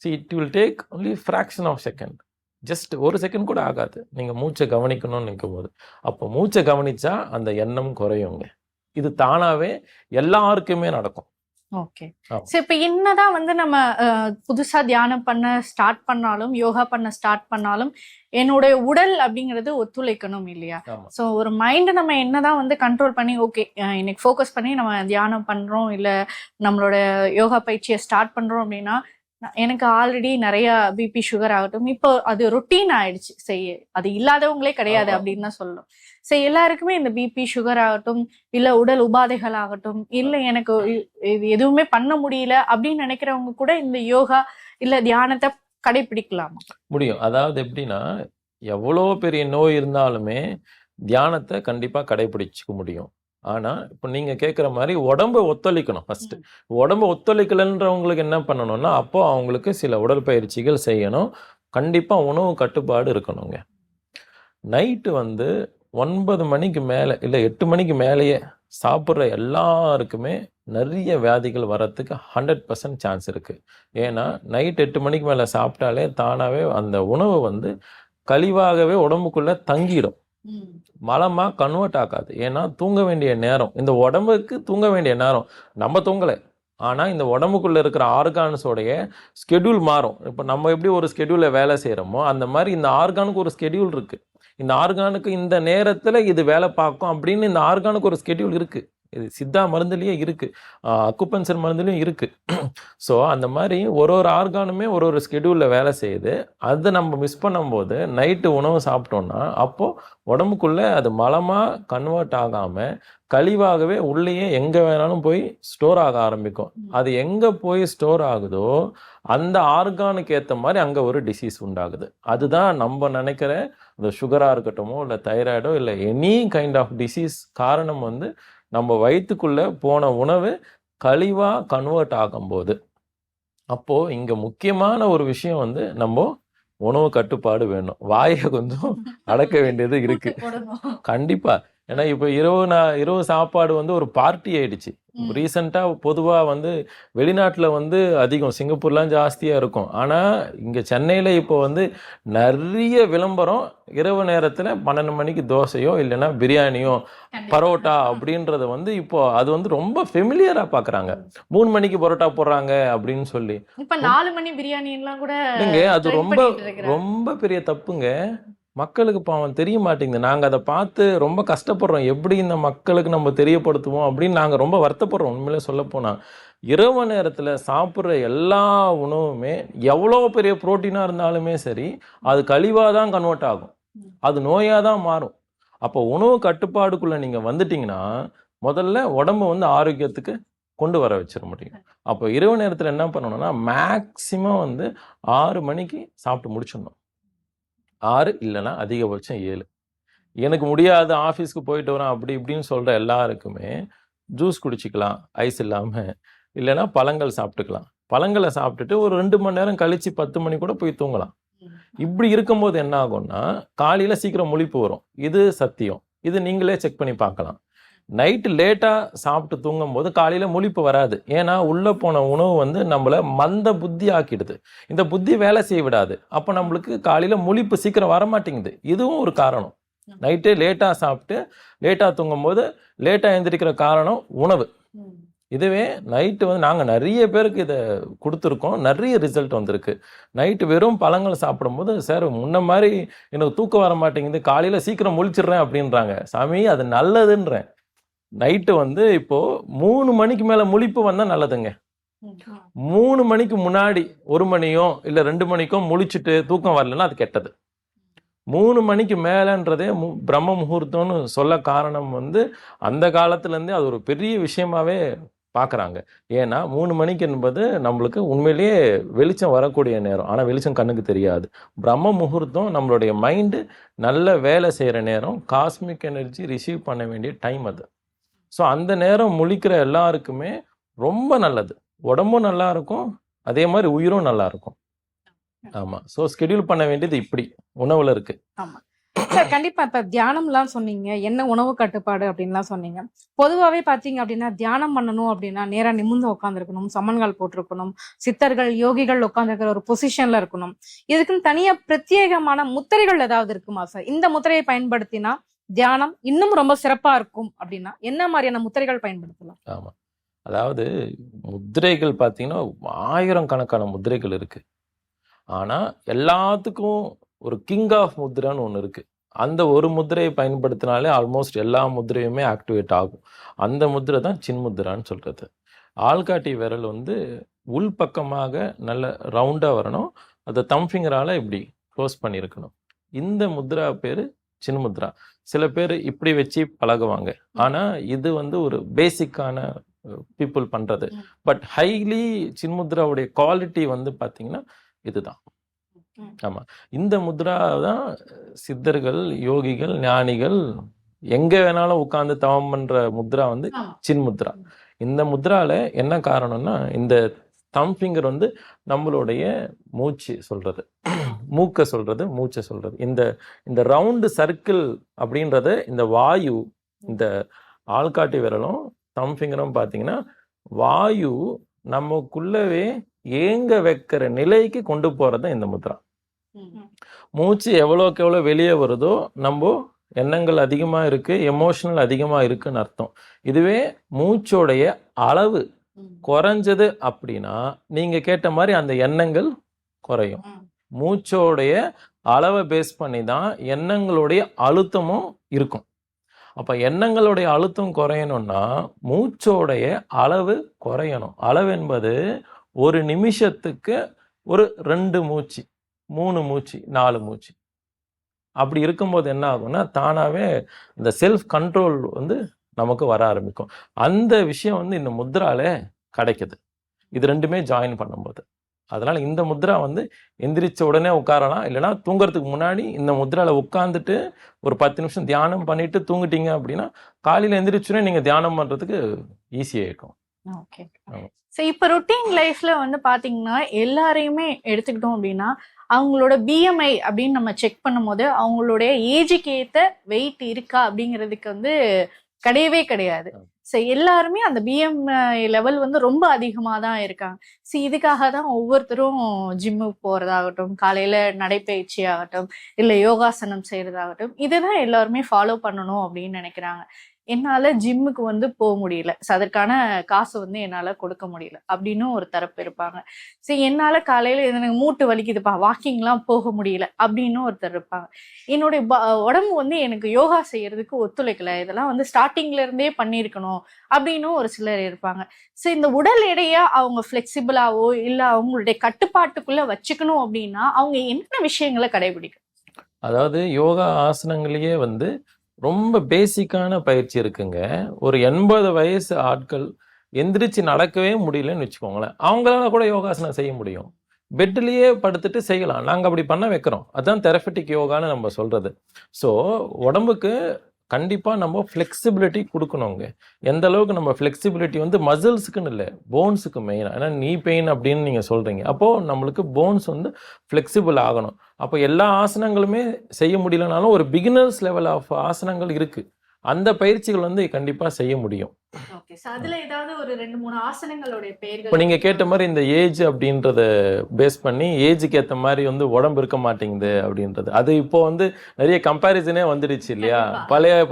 See, it will take only fraction of second. Just ஒரு செகண்ட் கூட ஆகாது நீங்க மூச்சை கவனிக்கணும்னு நினைக்கும் போது. அப்போ மூச்சை கவனிச்சா அந்த எண்ணம் குறையுங்க. இது தானாவே எல்லாருக்குமே நடக்கும். ஓகே. சரி, இப்ப என்னதான் வந்து நம்ம புதுசா தியானம் பண்ண ஸ்டார்ட் பண்ணாலும், யோகா பண்ண ஸ்டார்ட் பண்ணாலும் என்னுடைய உடல் அப்படிங்கிறது ஒத்துழைக்கணும் இல்லையா? சோ ஒரு மைண்ட் நம்ம என்னதான் வந்து கண்ட்ரோல் பண்ணி ஓகே இன்னைக்கு ஃபோக்கஸ் பண்ணி நம்ம தியானம் பண்றோம் இல்ல நம்மளோட யோகா பயிற்சியை ஸ்டார்ட் பண்றோம் அப்படின்னா, எனக்கு ஆல்ரெடி நிறைய பிபி சுகர் ஆகட்டும், இப்போ அது ரொட்டீன் ஆயிடுச்சு, செய்ய அது இல்லாதவங்களே கிடையாது அப்படின்னு தான் சொல்லணும். சரி, எல்லாருக்குமே இந்த பிபி சுகர் ஆகட்டும் இல்ல உடல் உபாதைகள் ஆகட்டும் இல்ல எனக்கு இது எதுவுமே பண்ண முடியல அப்படின்னு நினைக்கிறவங்க கூட இந்த யோகா இல்ல தியானத்தை கடைபிடிக்கலாமா? முடியும். அதாவது எப்படின்னா, எவ்வளோ பெரிய நோய் இருந்தாலுமே தியானத்தை கண்டிப்பா கடைபிடிச்சிக்க முடியும். ஆனா இப்போ நீங்க கேட்குற மாதிரி உடம்பு ஒத்துழைக்கணும். ஃபர்ஸ்ட் உடம்பு ஒத்துழைக்கலன்றவங்களுக்கு என்ன பண்ணணும்னா, அப்போ அவங்களுக்கு சில உடற்பயிற்சிகள் செய்யணும். கண்டிப்பா உணவு கட்டுப்பாடு இருக்கணுங்க. நைட்டு வந்து 9 மணிக்கு மேலே இல்லை 8 மணிக்கு மேலேயே சாப்பிட்ற எல்லாருக்குமே நிறைய வியாதிகள் வரத்துக்கு 100% சான்ஸ் இருக்கு. ஏன்னா நைட் 8 மணிக்கு மேலே சாப்பிட்டாலே தானாவே அந்த உணவு வந்து கழிவாகவே உடம்புக்குள்ள தங்கிடும், மலமா கன்வெர்ட் ஆகாது. ஏன்னா தூங்க வேண்டிய நேரம், இந்த உடம்புக்கு தூங்க வேண்டிய நேரம் நம்ம தூங்கலை, ஆனா இந்த உடம்புக்குள்ள இருக்கிற ஆர்கான்ஸோடைய ஸ்கெடியூல் மாறும். இப்போ நம்ம எப்படி ஒரு ஸ்கெடியூல வேலை செய்யறோமோ அந்த மாதிரி இந்த ஆர்கானுக்கு ஒரு ஸ்கெடியூல் இருக்கு. இந்த ஆர்கானுக்கு இந்த நேரத்துல இது வேலை பார்க்கும் அப்படின்னு இந்த ஆர்கானுக்கு ஒரு ஸ்கெடியூல் இருக்கு. இது சித்தா மருந்துலேயே இருக்குது, அக்குபஞ்சர் மருந்துலேயும் இருக்குது. ஸோ அந்த மாதிரி ஒரு ஆர்கானுமே ஒரு ஸ்கெடியூலில் வேலை செய்யுது. அதை நம்ம மிஸ் பண்ணும்போது நைட்டு உணவு சாப்பிட்டோம்னா அப்போது உடம்புக்குள்ளே அது மலமாக கன்வெர்ட் ஆகாமல் கழிவாகவே உள்ளேயே எங்கே வேணாலும் போய் ஸ்டோர் ஆக ஆரம்பிக்கும். அது எங்கே போய் ஸ்டோர் ஆகுதோ அந்த ஆர்கானுக்கு ஏற்ற மாதிரி அங்கே ஒரு டிசீஸ் உண்டாகுது. அதுதான் நம்ம நினைக்கிற இந்த சுகராக இருக்கட்டுமோ இல்லை தைராய்டோ இல்லை எனி கைண்ட் ஆஃப் டிசீஸ் காரணம் வந்து நம்ம வயிற்றுக்குள்ளே போன உணவு கழிவாக கன்வெர்ட் ஆகும்போது. அப்போது இங்கே முக்கியமான ஒரு விஷயம் வந்து நம்ம உணவு கட்டுப்பாடு வேணும். வாயை கொஞ்சம் அடக்க வேண்டியது இருக்குது கண்டிப்பாக. ஏன்னா இப்போ இரவு சாப்பாடு வந்து ஒரு பார்ட்டி ஆயிடுச்சு. ரீசெண்டாக பொதுவாக வந்து வெளிநாட்டில் வந்து அதிகம், சிங்கப்பூர்லாம் ஜாஸ்தியாக இருக்கும். ஆனால் இங்கே சென்னையில் இப்போ வந்து நிறைய விளம்பரம் இரவு நேரத்தில் 12 மணிக்கு தோசையோ இல்லைன்னா பிரியாணியோ பரோட்டா அப்படின்றத வந்து இப்போ அது வந்து ரொம்ப ஃபெமிலியராக பார்க்குறாங்க. 3 மணிக்கு பரோட்டா போடுறாங்க அப்படின்னு சொல்லி. இப்ப 4 மணி பிரியாணி எல்லாம் கூட அது ரொம்ப பெரிய தப்புங்க. மக்களுக்கு பாவம் தெரிய மாட்டேங்குது. நாங்கள் அதை பார்த்து ரொம்ப கஷ்டப்படுறோம். எப்படி இந்த மக்களுக்கு நம்ம தெரியப்படுத்துவோம் அப்படின்னு நாங்கள் ரொம்ப வருத்தப்படுறோம். உண்மையிலே சொல்லப்போனால் இரவு நேரத்தில் சாப்பிட்ற எல்லா உணவுமே எவ்வளோ பெரிய ப்ரோட்டீனாக இருந்தாலுமே சரி அது கழிவாக தான் கன்வெர்ட் ஆகும், அது நோயாக தான் மாறும். அப்போ உணவு கட்டுப்பாடுக்குள்ளே நீங்கள் வந்துட்டிங்கன்னா முதல்ல உடம்பு வந்து ஆரோக்கியத்துக்கு கொண்டு வர வச்சிட முடியும். அப்போ இரவு நேரத்தில் என்ன பண்ணணும்னா மேக்சிமம் வந்து 6 மணிக்கு சாப்பிட்டு முடிச்சிடணும். 6 இல்லைன்னா அதிகபட்சம் 7. எனக்கு முடியாது, ஆஃபீஸ்க்கு போயிட்டு வரேன் அப்படி இப்படின்னு சொல்கிற எல்லாருக்குமே ஜூஸ் குடிச்சிக்கலாம் ஐஸ் இல்லாமல், இல்லைன்னா பழங்கள் சாப்பிட்டுக்கலாம். பழங்களை சாப்பிட்டுட்டு ஒரு 2 மணி நேரம் கழித்து 10 மணி கூட போய் தூங்கலாம். இப்படி இருக்கும்போது என்ன ஆகும்னா காலையில் சீக்கிரம் முழிப்பு வரும். இது சத்தியம், இது நீங்களே செக் பண்ணி பார்க்கலாம். நைட்டு லேட்டாக சாப்பிட்டு தூங்கும் போது காலையில் முழிப்பு வராது. ஏன்னா உள்ளே போன உணவு வந்து நம்மளை மந்த புத்தி ஆக்கிடுது. இந்த புத்தி வேலை செய்ய விடாது. அப்போ நம்மளுக்கு காலையில் முழிப்பு சீக்கிரம் வரமாட்டேங்குது. இதுவும் ஒரு காரணம். நைட்டு லேட்டாக சாப்பிட்டு லேட்டாக தூங்கும் போது லேட்டாக எழுந்திரிக்கிற காரணம் உணவு. இதுவே நைட்டு வந்து நாங்கள் நிறைய பேருக்கு இதை கொடுத்துருக்கோம், நிறைய ரிசல்ட் வந்திருக்கு. நைட்டு வெறும் பழங்கள் சாப்பிடும்போது சார் முன்ன மாதிரி எனக்கு தூக்கம் வர மாட்டேங்குது, காலையில் சீக்கிரம் முழிச்சிடுறேன் அப்படின்றாங்க. சாமி அது நல்லதுன்றேன். நைட்டு வந்து இப்போ 3 மணிக்கு மேலே முழிப்பு வந்தால் நல்லதுங்க. 3 மணிக்கு முன்னாடி 1 மணியோ இல்லை 2 மணிக்கோ முழிச்சுட்டு தூக்கம் வரலன்னா அது கெட்டது. 3 மணிக்கு மேலேன்றதே பிரம்ம முகூர்த்தம்னு சொல்ல காரணம் வந்து அந்த காலத்துலேருந்தே அது ஒரு பெரிய விஷயமாவே பார்க்குறாங்க. ஏன்னா 3 மணிக்கு என்பது நம்மளுக்கு உண்மையிலேயே வெளிச்சம் வரக்கூடிய நேரம். ஆனால் வெளிச்சம் கண்ணுக்கு தெரியாது. பிரம்ம முகூர்த்தம் நம்மளுடைய மைண்டு நல்ல வேலை செய்கிற நேரம், காஸ்மிக் எனர்ஜி ரிசீவ் பண்ண வேண்டிய டைம் அது. ஸோ அந்த நேரம் முழிக்கிற எல்லாருக்குமே ரொம்ப நல்லது. உடம்பும் நல்லா இருக்கும், அதே மாதிரி உயிரும் நல்லா இருக்கும். ஆமாம். ஸோ ஸ்கெடியூல் பண்ண வேண்டியது இப்படி உணவில் இருக்கு. ஆமாம் சார், கண்டிப்பா. இப்ப தியானம்லாம் சொன்னீங்க, என்ன உணவு கட்டுப்பாடு அப்படின்லாம் சொன்னீங்க. பொதுவாகவே பார்த்தீங்க அப்படின்னா தியானம் பண்ணணும் அப்படின்னா நேராக நிமிர்ந்து உட்காந்துருக்கணும், சமன்கால் போட்டிருக்கணும், சித்தர்கள் யோகிகள் உட்காந்துருக்கிற ஒரு பொசிஷன்ல இருக்கணும். இதுக்குன்னு தனியா பிரத்யேகமான முத்திரைகள் ஏதாவது இருக்குமா சார்? இந்த முத்திரையை பயன்படுத்தினா தியானம் இன்னும் ரொம்ப சிறப்பா இருக்கும் அப்படின்னா என்ன மாதிரியான முத்திரைகள் பயன்படுத்தலாம்? ஆமாம். அதாவது முத்திரைகள் பார்த்தீங்கன்னா 1000 கணக்கான முத்திரைகள் இருக்கு. ஆனால் எல்லாத்துக்கும் ஒரு கிங் ஆஃப் முத்திரைன்னு ஒன்று இருக்கு. அந்த ஒரு முத்திரையை பயன்படுத்தினாலே ஆல்மோஸ்ட் எல்லா முத்திரையுமே ஆக்டிவேட் ஆகும். அந்த முத்திரை தான் சின்முத்திரான்னு சொல்றது. ஆள்காட்டி விரல் வந்து உள்பக்கமாக நல்ல ரவுண்டாக வரணும். அதை தம் ஃபிங்கரால் இப்படி க்ளோஸ் பண்ணியிருக்கணும். இந்த முத்ரா பேர் சின்முத்ரா. சில பேர் இப்படி வச்சு பழகுவாங்க. ஆனால் இது வந்து ஒரு பேசிக்கான பீப்புள் பண்ணுறது. பட் ஹைலி சின்முத்ராவுடைய குவாலிட்டி வந்து பார்த்தீங்கன்னா இதுதான். ஆமாம். இந்த முத்ரா தான் சித்தர்கள், யோகிகள், ஞானிகள் எங்கே வேணாலும் உட்காந்து தவம் பண்ணுற முத்ரா வந்து சின்முத்ரா. இந்த முத்ரால என்ன காரணம்னா இந்த தம் ஃபிங்கர் வந்து நம்மளுடைய மூச்சு சொல்றது, மூக்க சொல்றது, மூச்சை சொல்றது. இந்த ரவுண்டு சர்க்கிள் அப்படின்றத இந்த வாயு, இந்த ஆள்காட்டி விரலும் தம் ஃபிங்கரும் பார்த்தீங்கன்னா வாயு நமக்குள்ளவே ஏங்க வைக்கிற நிலைக்கு கொண்டு போறது இந்த முத்ரா. மூச்சு எவ்வளோக்கு எவ்வளோ வெளியே வருதோ நம்ம எண்ணங்கள் அதிகமாக இருக்கு, எமோஷனல் அதிகமாக இருக்குன்னு அர்த்தம். இதுவே மூச்சோடைய அளவு குறைஞ்சது அப்படின்னா நீங்க கேட்ட மாதிரி அந்த எண்ணங்கள் குறையும். மூச்சோடைய அளவை பேஸ் பண்ணி தான் எண்ணங்களுடைய அழுத்தமும் இருக்கும். அப்போ எண்ணங்களுடைய அழுத்தம் குறையணும்னா மூச்சோடைய அளவு குறையணும். அளவு என்பது ஒரு நிமிஷத்துக்கு ஒரு 2 மூச்சு, 3 மூச்சு, 4 மூச்சு. அப்படி இருக்கும்போது என்ன ஆகும்னா தானாகவே இந்த செல்ஃப் கண்ட்ரோல் வந்து நமக்கு வர ஆரம்பிக்கும். அந்த விஷயம் வந்து இந்த முத்ரால கிடைக்குது. இது 2மே ஜாயின் பண்ணும்போது. அதனால இந்த முத்ரா வந்து எந்திரிச்ச உடனே உட்காரலாம், இல்லைன்னா தூங்குறதுக்கு முன்னாடி இந்த முத்ரால உட்காந்துட்டு ஒரு 10 நிமிஷம் தியானம் பண்ணிட்டு தூங்கிட்டீங்க அப்படின்னா காலையில் எந்திரிச்சுனே நீங்கள் தியானம் பண்ணுறதுக்கு ஈஸியாகிருக்கும். ஓகே. ஸோ இப்போ ரொட்டீன் லைஃப்ல வந்து பாத்தீங்கன்னா எல்லாரையுமே எடுத்துக்கிட்டோம் அப்படின்னா அவங்களோட பிஎம்ஐ அப்படின்னு நம்ம செக் பண்ணும்போது அவங்களுடைய ஏஜுக்கு ஏற்ற வெயிட் இருக்கா அப்படிங்கிறதுக்கு வந்து கிடையவே கிடையாது. ஸோ எல்லாருமே அந்த பிஎம்ஐ லெவல் வந்து ரொம்ப அதிகமாக தான் இருக்காங்க. ஸோ இதுக்காக தான் ஒவ்வொருத்தரும் ஜிம்முக்கு போகிறதாகட்டும், காலையில் நடைப்பயிற்சி ஆகட்டும், இல்லை யோகாசனம் செய்கிறதாகட்டும், இதை தான் எல்லாருமே ஃபாலோ பண்ணணும் அப்படின்னு நினைக்கிறாங்க. என்னால் ஜிம்முக்கு வந்து போக முடியல, ஸோ அதற்கான காசு வந்து என்னால் கொடுக்க முடியல அப்படின்னு ஒரு தரப்பு இருப்பாங்க. சரி, என்னால் காலையில் எனக்கு மூட்டு வலிக்குதுப்பா, வாக்கிங்லாம் போக முடியல அப்படின்னு ஒருத்தர் இருப்பாங்க. என்னுடைய உடம்பு வந்து எனக்கு யோகா செய்யறதுக்கு ஒத்துழைக்கல, இதெல்லாம் வந்து ஸ்டார்டிங்ல இருந்தே பண்ணியிருக்கணும் அப்படின்னு ஒரு சிலர் இருப்பாங்க. ஸோ இந்த உடல் எடையை அவங்க ஃப்ளெக்சிபிளாவோ இல்லை அவங்களுடைய கட்டுப்பாட்டுக்குள்ள வச்சுக்கணும் அப்படின்னா அவங்க என்னென்ன விஷயங்களை கடைபிடிக்கணும்? அதாவது யோகா ஆசனங்களையே வந்து ரொம்ப பேசிக்கான பயிற்சி இருக்குங்க. ஒரு 80 வயசு ஆட்கள் எந்திரிச்சு நடக்கவே முடியலன்னு வச்சுக்கோங்களேன், அவங்களால கூட யோகாசனம் செய்ய முடியும். பெட்லேயே படுத்துட்டு செய்யலாம். நாங்கள் அப்படி பண்ண வைக்கிறோம். அதுதான் தெரபெட்டிக் யோகான்னு நம்ம சொல்கிறது. ஸோ உடம்புக்கு கண்டிப்பாக நம்ம ஃப்ளெக்சிபிலிட்டி கொடுக்கணுங்க. எந்த அளவுக்கு நம்ம ஃப்ளெக்சிபிலிட்டி வந்து மசில்ஸுக்குன்னு இல்லை, போன்ஸுக்கு மெயினாக. ஏன்னா நீ பெயின் அப்படின்னு நீங்கள் சொல்கிறீங்க, அப்போது நம்மளுக்கு போன்ஸ் வந்து ஃப்ளெக்சிபிள் ஆகணும். அப்போ எல்லா ஆசனங்களுமே செய்ய முடியலனாலும் ஒரு பிகினர்ஸ் லெவல் ஆஃப் ஆசனங்கள் இருக்குது. அந்த பயிற்சிகள் வந்து கண்டிப்பாக செய்ய முடியும். ஓகே, சோ அதுல ஏதாவது ஒரு 2-3 ஆசனங்களுடைய பெயர்கள். இப்போ நீங்கள் கேட்ட மாதிரி இந்த ஏஜ் அப்படின்றத பேஸ் பண்ணி ஏஜுக்கு ஏற்ற மாதிரி வந்து உடம்பு இருக்க மாட்டேங்குது அப்படின்றது, அது இப்போ வந்து நிறைய கம்பேரிசனே வந்துடுச்சு இல்லையா?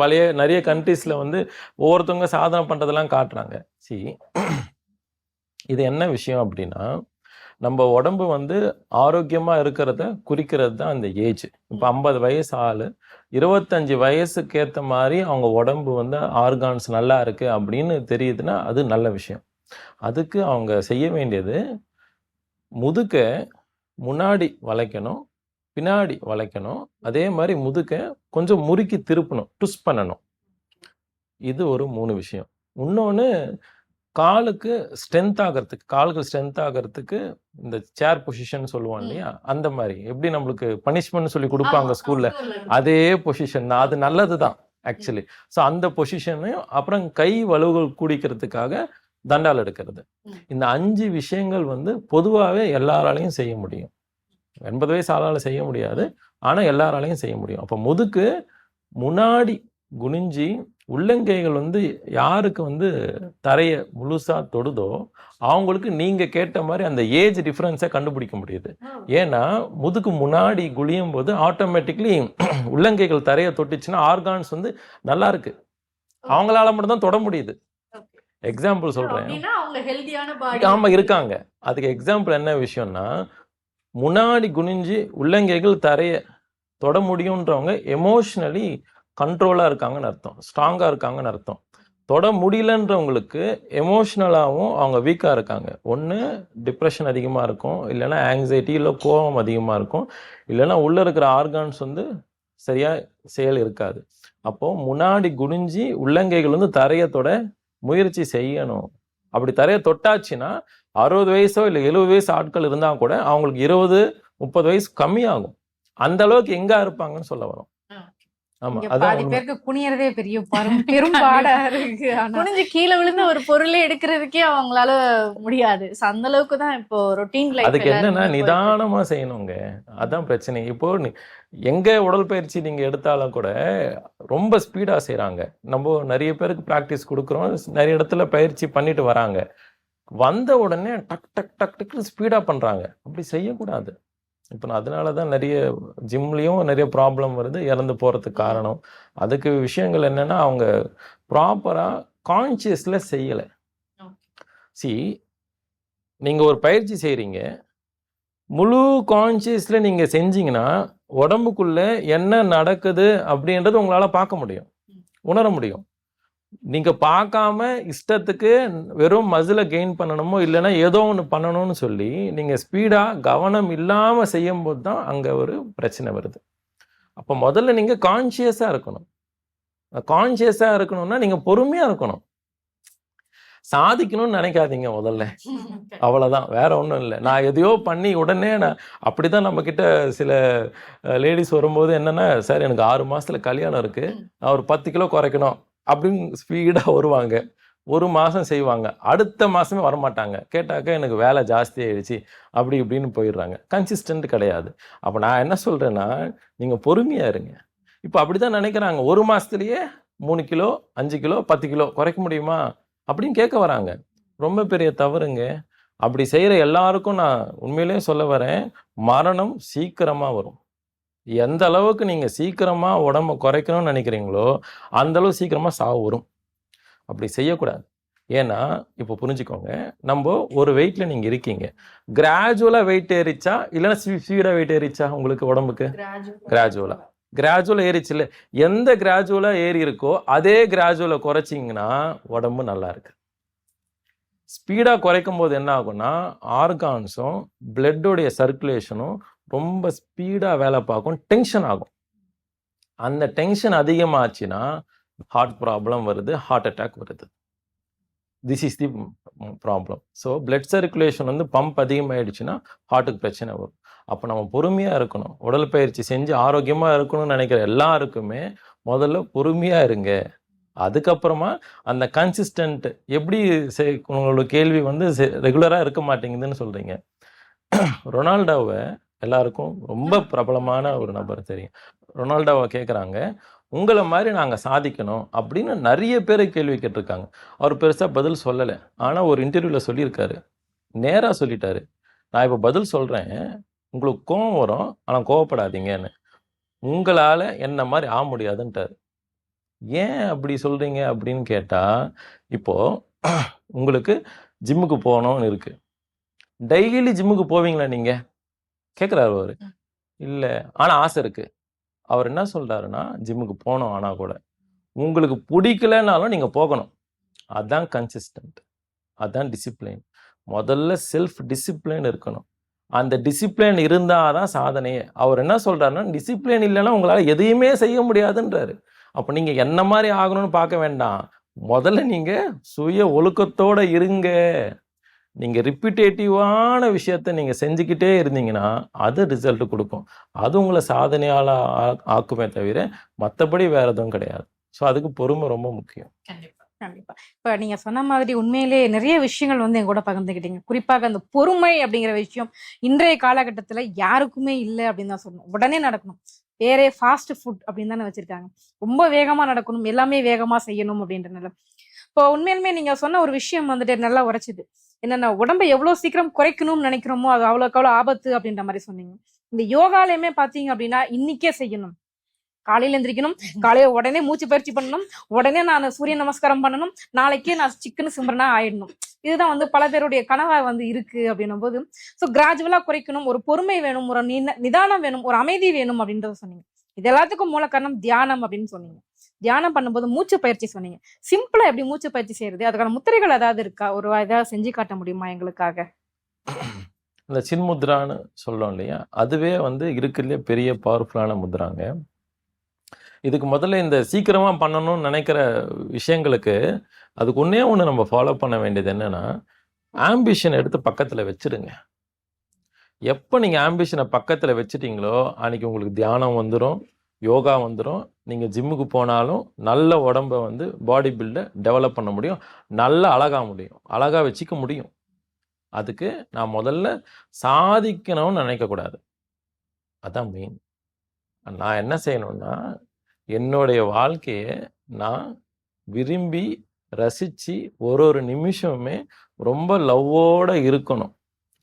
பழைய நிறைய கண்ட்ரீஸில் வந்து ஒவ்வொருத்தவங்க சாதனை பண்ணுறதெல்லாம் காட்டுறாங்க. இது என்ன விஷயம் அப்படின்னா, நம்ம உடம்பு வந்து ஆரோக்கியமாக இருக்கிறத குறிக்கிறது தான் அந்த ஏஜ். இப்போ 50 வயசு ஆள் 25 வயசுக்கு ஏற்ற மாதிரி அவங்க உடம்பு வந்து ஆர்கான்ஸ் நல்லா இருக்குது அப்படின்னு தெரியுதுன்னா அது நல்ல விஷயம். அதுக்கு அவங்க செய்ய வேண்டியது முதுக முன்னாடி வளைக்கணும், பின்னாடி வளைக்கணும், அதே மாதிரி முதுக கொஞ்சம் முறுக்கி திருப்பணும், ட்விஸ்ட் பண்ணணும். இது ஒரு 3 விஷயம். இன்னொன்று, காலுக்கு ஸ்ட்ரென்த் ஆகிறதுக்கு இந்த சேர் பொசிஷன் சொல்லுவோம் இல்லையா, அந்த மாதிரி எப்படி நம்மளுக்கு பனிஷ்மெண்ட் சொல்லி கொடுப்பாங்க ஸ்கூல்ல, அதே பொசிஷன் தான். அது நல்லது தான் ஆக்சுவலி. ஸோ அந்த பொசிஷனையும் அப்புறம் கை வலுவுகள் கூடிக்கிறதுக்காக தண்டால் எடுக்கிறது. இந்த 5 விஷயங்கள் வந்து பொதுவாகவே எல்லாராலையும் செய்ய முடியும். 80 வயசு ஆளால் செய்ய முடியாது, ஆனால் எல்லாராலையும் செய்ய முடியும். அப்போ முதுக்கு முன்னாடி குனிஞ்சி உள்ளங்கைகள் வந்து யாருக்கு வந்து தரைய முழுசா தொடுதோ அவங்களுக்கு நீங்க கேட்ட மாதிரி அந்த ஏஜ் டிஃபரன்ஸை கண்டுபிடிக்க முடியுது. ஏன்னா முதுகு முன்னாடி குளியும் போது ஆட்டோமேட்டிக்லி உள்ளங்கைகள் தரைய தொட்டுச்சுன்னா ஆர்கான்ஸ் வந்து நல்லா இருக்கு, அவங்களால மட்டும் தான் தொட முடியுது. எக்ஸாம்பிள் சொல்றேன். ஆமா இருக்காங்க. அதுக்கு எக்ஸாம்பிள் என்ன விஷயம்னா, முன்னாடி குனிஞ்சு உள்ளங்கைகள் தரைய தொட முடியுன்றவங்க எமோஷ்னலி கண்ட்ரோலாக இருக்காங்கன்னு அர்த்தம், ஸ்ட்ராங்காக இருக்காங்கன்னு அர்த்தம். தொட முடியலன்றவங்களுக்கு எமோஷ்னலாகவும் அவங்க வீக்காக இருக்காங்க. ஒன்று டிப்ரெஷன் அதிகமாக இருக்கும், இல்லைன்னா ஆங்ஸைட்டி இல்லை கோபம் அதிகமாக இருக்கும், இல்லைன்னா உள்ளே இருக்கிற ஆர்கான்ஸ் வந்து சரியாக செயல் இருக்காது. அப்போது முன்னாடி குனிஞ்சி உள்ளங்கைகள் வந்து தரையை தொட முயற்சி செய்யணும். அப்படி தரையை தொட்டாச்சுன்னா 60 வயசோ இல்லை 70 வயசு ஆட்கள் இருந்தால் கூட அவங்களுக்கு 20-30 வயசு கம்மியாகும். அந்த அளவுக்கு எங்கே இருப்பாங்கன்னு சொல்ல வரும். பாதி பேருக்கு குனியறதே பெரிய பெரும்பாடா இருக்கு. குனிஞ்சு கீழே விழுந்து ஒரு பொருளே எடுக்கிறதுக்கே அவங்களால முடியாது. அந்த அளவுக்கு தான் இப்போ ரொட்டீன் லைஃப். அதுக்கு என்னன்னா நிதானமா செய்யணுங்க, அதான் பிரச்சனை. இப்போ எங்க உடற்பயிற்சி நீங்க எடுத்தாலும் கூட ரொம்ப ஸ்பீடா செய்யறாங்க. நம்ம நிறைய பேருக்கு பிராக்டிஸ் கொடுக்குறோம், நிறைய இடத்துல பயிற்சி பண்ணிட்டு வராங்க. வந்த உடனே டக் டக் டக் டக்குன்னு ஸ்பீடா பண்றாங்க. அப்படி செய்யக்கூடாது. இப்போ அதனால தான் நிறைய ஜிம்லேயும் நிறைய ப்ராப்ளம் வருது, இறந்து போகிறதுக்கு காரணம். அதுக்கு விஷயங்கள் என்னென்னா, அவங்க ப்ராப்பராக கான்சியஸில் செய்யலை. நீங்கள் ஒரு பயிற்சி செய்கிறீங்க, முழு கான்சியஸில் நீங்கள் செஞ்சீங்கன்னா உடம்புக்குள்ளே என்ன நடக்குது அப்படின்றது உங்களால் பார்க்க முடியும். உணர முடியும். நீங்க பார்க்காம இஷ்டத்துக்கு வெறும் மசிலை கெயின் பண்ணணுமோ இல்லைன்னா ஏதோ ஒன்று பண்ணணும்னு சொல்லி நீங்க ஸ்பீடா கவனம் இல்லாம செய்யும் போது தான் அங்க ஒரு பிரச்சனை வருது. அப்போ முதல்ல நீங்க கான்சியஸா இருக்கணும். கான்சியஸா இருக்கணும்னா நீங்க பொறுமையா இருக்கணும். சாதிக்கணும்னு நினைக்காதீங்க முதல்ல, அவ்வளவுதான், வேற ஒன்றும் இல்லை. நான் எதையோ பண்ணி உடனே நான் அப்படிதான் நம்ம கிட்ட சில லேடிஸ் வரும்போது என்னன்னா, சார் எனக்கு 6 மாசத்துல கல்யாணம் இருக்கு, நான் ஒரு 10 கிலோ குறைக்கணும் அப்படின்னு ஸ்பீடா வருவாங்க. 1 மாசம் செய்வாங்க, அடுத்த மாசமே வரமாட்டாங்க. கேட்டாக்க எனக்கு வேலை ஜாஸ்தி ஆயிடுச்சு அப்படி இப்படின்னு போயிடுறாங்க. கன்சிஸ்டன்ட் கிடையாது. அப்போ நான் என்ன சொல்றேன்னா, நீங்க பொறுமையா இருங்க. இப்போ அப்படிதான் நினைக்கிறாங்க, 1 மாசத்துலயே 3 கிலோ 5 கிலோ 10 கிலோ குறைக்க முடியுமா அப்படின்னு கேட்க வராங்க. ரொம்ப பெரிய தவறுங்க. அப்படி செய்யற எல்லாருக்கும் நான் உண்மையிலேயே சொல்ல வரேன், மரணம் சீக்கிரமா வரும். எந்த அளவுக்கு நீங்க சீக்கிரமா உடம்ப குறைக்கணும்னு நினைக்கிறீங்களோ அந்த அளவு சீக்கிரமா சாவு வரும். அப்படி செய்யக்கூடாது. ஏன்னா இப்போ புரிஞ்சுக்கோங்க, நம்ம ஒரு வெயிட்ல நீங்க இருக்கீங்க, கிராஜுவலா வெயிட் ஏறிச்சா இல்லைன்னா ஸ்பீடா வெயிட் ஏறிச்சா உங்களுக்கு உடம்புக்கு? கிராஜுவலா ஏறிச்சு இல்லை. எந்த கிராஜுவலா ஏறி இருக்கோ அதே கிராஜுவலா குறைச்சிங்கன்னா உடம்பு நல்லா இருக்கு. ஸ்பீடா குறைக்கும் போது என்ன ஆகும்னா, ஆர்கான்ஸும் பிளட்டோடைய சர்க்குலேஷனும் ரொம்ப ஸ்பீடா வேலை பார்க்கும், டென்ஷன் ஆகும். அந்த டென்ஷன் அதிகமாச்சுன்னா ஹார்ட் ப்ராப்ளம் வருது, ஹார்ட் அட்டாக் வருது. This is the problem. So blood circulation வந்து பம்ப் அதிகமாகிடுச்சுன்னா ஹார்ட்டுக்கு பிரச்சனை வரும். அப்போ நம்ம பொறுமையாக இருக்கணும். உடற்பயிற்சி செஞ்சு ஆரோக்கியமாக இருக்கணும்னு நினைக்கிற எல்லாருக்குமே முதல்ல பொறுமையாக இருங்க. அதுக்கப்புறமா அந்த கன்சிஸ்டன்ட் எப்படி உங்களோட கேள்வி வந்து ரெகுலராக இருக்க மாட்டேங்குதுன்னு சொல்கிறீங்க. ரொனால்டோவை எல்லாருக்கும் ரொம்ப பிரபலமான ஒரு நபர் தெரியும். ரொனால்டோவை கேட்குறாங்க, உங்களை மாதிரி நாங்கள் சாதிக்கணும் அப்படின்னு நிறைய பேர் கேள்வி கேட்டிருக்காங்க. அவர் பெருசாக பதில் சொல்லலை. ஆனால் ஒரு இன்டர்வியூவில் சொல்லியிருக்காரு, நேராக சொல்லிட்டாரு, நான் இப்போ பதில் சொல்கிறேன், உங்களுக்கு கோவம் வரும் ஆனால் கோவப்படாதீங்கன்னு, உங்களால் என்ன மாதிரி ஆக முடியாதுன்ட்டார். ஏன் அப்படி சொல்கிறீங்க அப்படின்னு கேட்டால், இப்போது உங்களுக்கு ஜிம்முக்கு போகணும்னு இருக்குது, டெய்லி ஜிம்முக்கு போவீங்களா நீங்கள் கேட்குறாரு அவர். இல்லை, ஆனால் ஆசை இருக்குது. அவர் என்ன சொல்கிறாருன்னா, ஜிம்முக்கு போகணும், ஆனால் கூட உங்களுக்கு பிடிக்கலனாலும் நீங்கள் போகணும். அதுதான் கன்சிஸ்டன்ட், அதுதான் டிசிப்ளின். முதல்ல செல்ஃப் டிசிப்ளின் இருக்கணும். அந்த டிசிப்ளின் இருந்தால் தான் சாதனையே. அவர் என்ன சொல்கிறாருன்னா, டிசிப்ளின் இல்லைன்னா உங்களால் எதையுமே செய்ய முடியாதுன்றாரு. அப்போ நீங்கள் என்ன மாதிரி ஆகணும்னு பார்க்க வேண்டாம், முதல்ல நீங்கள் சுய ஒழுக்கத்தோடு இருங்க. நீங்கள் ரிப்பீட்டேட்டிவான விஷயத்த நீங்கள் செஞ்சுக்கிட்டே இருந்தீங்கன்னா அது ரிசல்ட் கொடுக்கும். அது உங்களை சாதனையால் ஆக்குமே தவிர மற்றபடி வேறு எதுவும் கிடையாது. ஸோ அதுக்கு பொறுமை ரொம்ப முக்கியம். கண்டிப்பா. இப்ப நீங்க சொன்ன மாதிரி உண்மையிலே நிறைய விஷயங்கள் வந்து என் கூட பகிர்ந்துக்கிட்டீங்க. குறிப்பாக அந்த பொறுமை அப்படிங்கிற விஷயம் இன்றைய காலகட்டத்துல யாருக்குமே இல்லை அப்படின்னு தான் சொல்லணும். உடனே நடக்கணும், வேற ஃபாஸ்ட் ஃபுட் அப்படின்னு தானே வச்சிருக்காங்க. ரொம்ப வேகமா நடக்கணும், எல்லாமே வேகமா செய்யணும் அப்படின்றனால இப்போ உண்மையிலுமே நீங்க சொன்ன ஒரு விஷயம் வந்துட்டு நல்லா உரைச்சிது. என்னன்னா, உடம்பை எவ்வளவு சீக்கிரம் குறைக்கணும்னு நினைக்கிறோமோ அது அவ்வளோக்கு அவ்வளோ ஆபத்து அப்படின்ற மாதிரி சொன்னீங்க. இந்த யோகாலயுமே பாத்தீங்க அப்படின்னா இன்னைக்கே செய்யணும். காலையில எந்திரிக்கணும், காலையில உடனே மூச்சு பயிற்சி பண்ணணும், உடனே நான் சூரிய நமஸ்காரம் பண்ணணும், நாளைக்கே நான் சிக்கன் சிம்பரனா ஆயிடணும். இதுதான் வந்து பல பேருடைய கனவா வந்து இருக்கு அப்படின்னும் போது, ஸோ கிராஜுவலா குறைக்கணும், ஒரு பொறுமை வேணும், ஒரு நிதானம் வேணும், ஒரு அமைதி வேணும் அப்படின்றத சொன்னீங்க. இது எல்லாத்துக்கும் மூல காரணம் தியானம் அப்படின்னு சொன்னீங்க. தியானம் பண்ணும்போது மூச்சு பயிற்சி சொன்னீங்க. சிம்பிளா எப்படி மூச்சு பயிற்சி செய்யறது, அதுக்கான முத்திரைகள் ஏதாவது இருக்கா, ஒரு ஏதாவது செஞ்சு காட்ட முடியுமா எங்களுக்காக? இந்த சின்முத்ரான்னு சொல்றோம் இல்லையா, அதுவே வந்து இருக்குல்லையே பெரிய பவர்ஃபுல்லான முத்ராங்க. இதுக்கு முதல்ல இந்த சீக்கிரமா பண்ணணும்னு நினைக்கிற விஷயங்களுக்கு அதுக்கு ஒன்னே ஒன்று நம்ம ஃபாலோ பண்ண வேண்டியது என்னன்னா, ஆம்பிஷன் எடுத்து பக்கத்துல வச்சிருங்க. எப்போ நீங்கள் ஆம்பிஷனை பக்கத்தில் வச்சுட்டீங்களோ அன்றைக்கி உங்களுக்கு தியானம் வந்துடும், யோகா வந்துடும். நீங்கள் ஜிம்முக்கு போனாலும் நல்ல உடம்பை வந்து பாடி பில்டை டெவலப் பண்ண முடியும், நல்லா அழகாக முடியும், அழகாக வச்சுக்க முடியும். அதுக்கு நான் முதல்ல சாதிக்கணும்னு நினைக்கக்கூடாது, அதான் மெயின். நான் என்ன செய்யணும்னா, என்னுடைய வாழ்க்கையை நான் விரும்பி ரசித்து ஒரு நிமிஷமே ரொம்ப லவ்வோடு இருக்கணும்,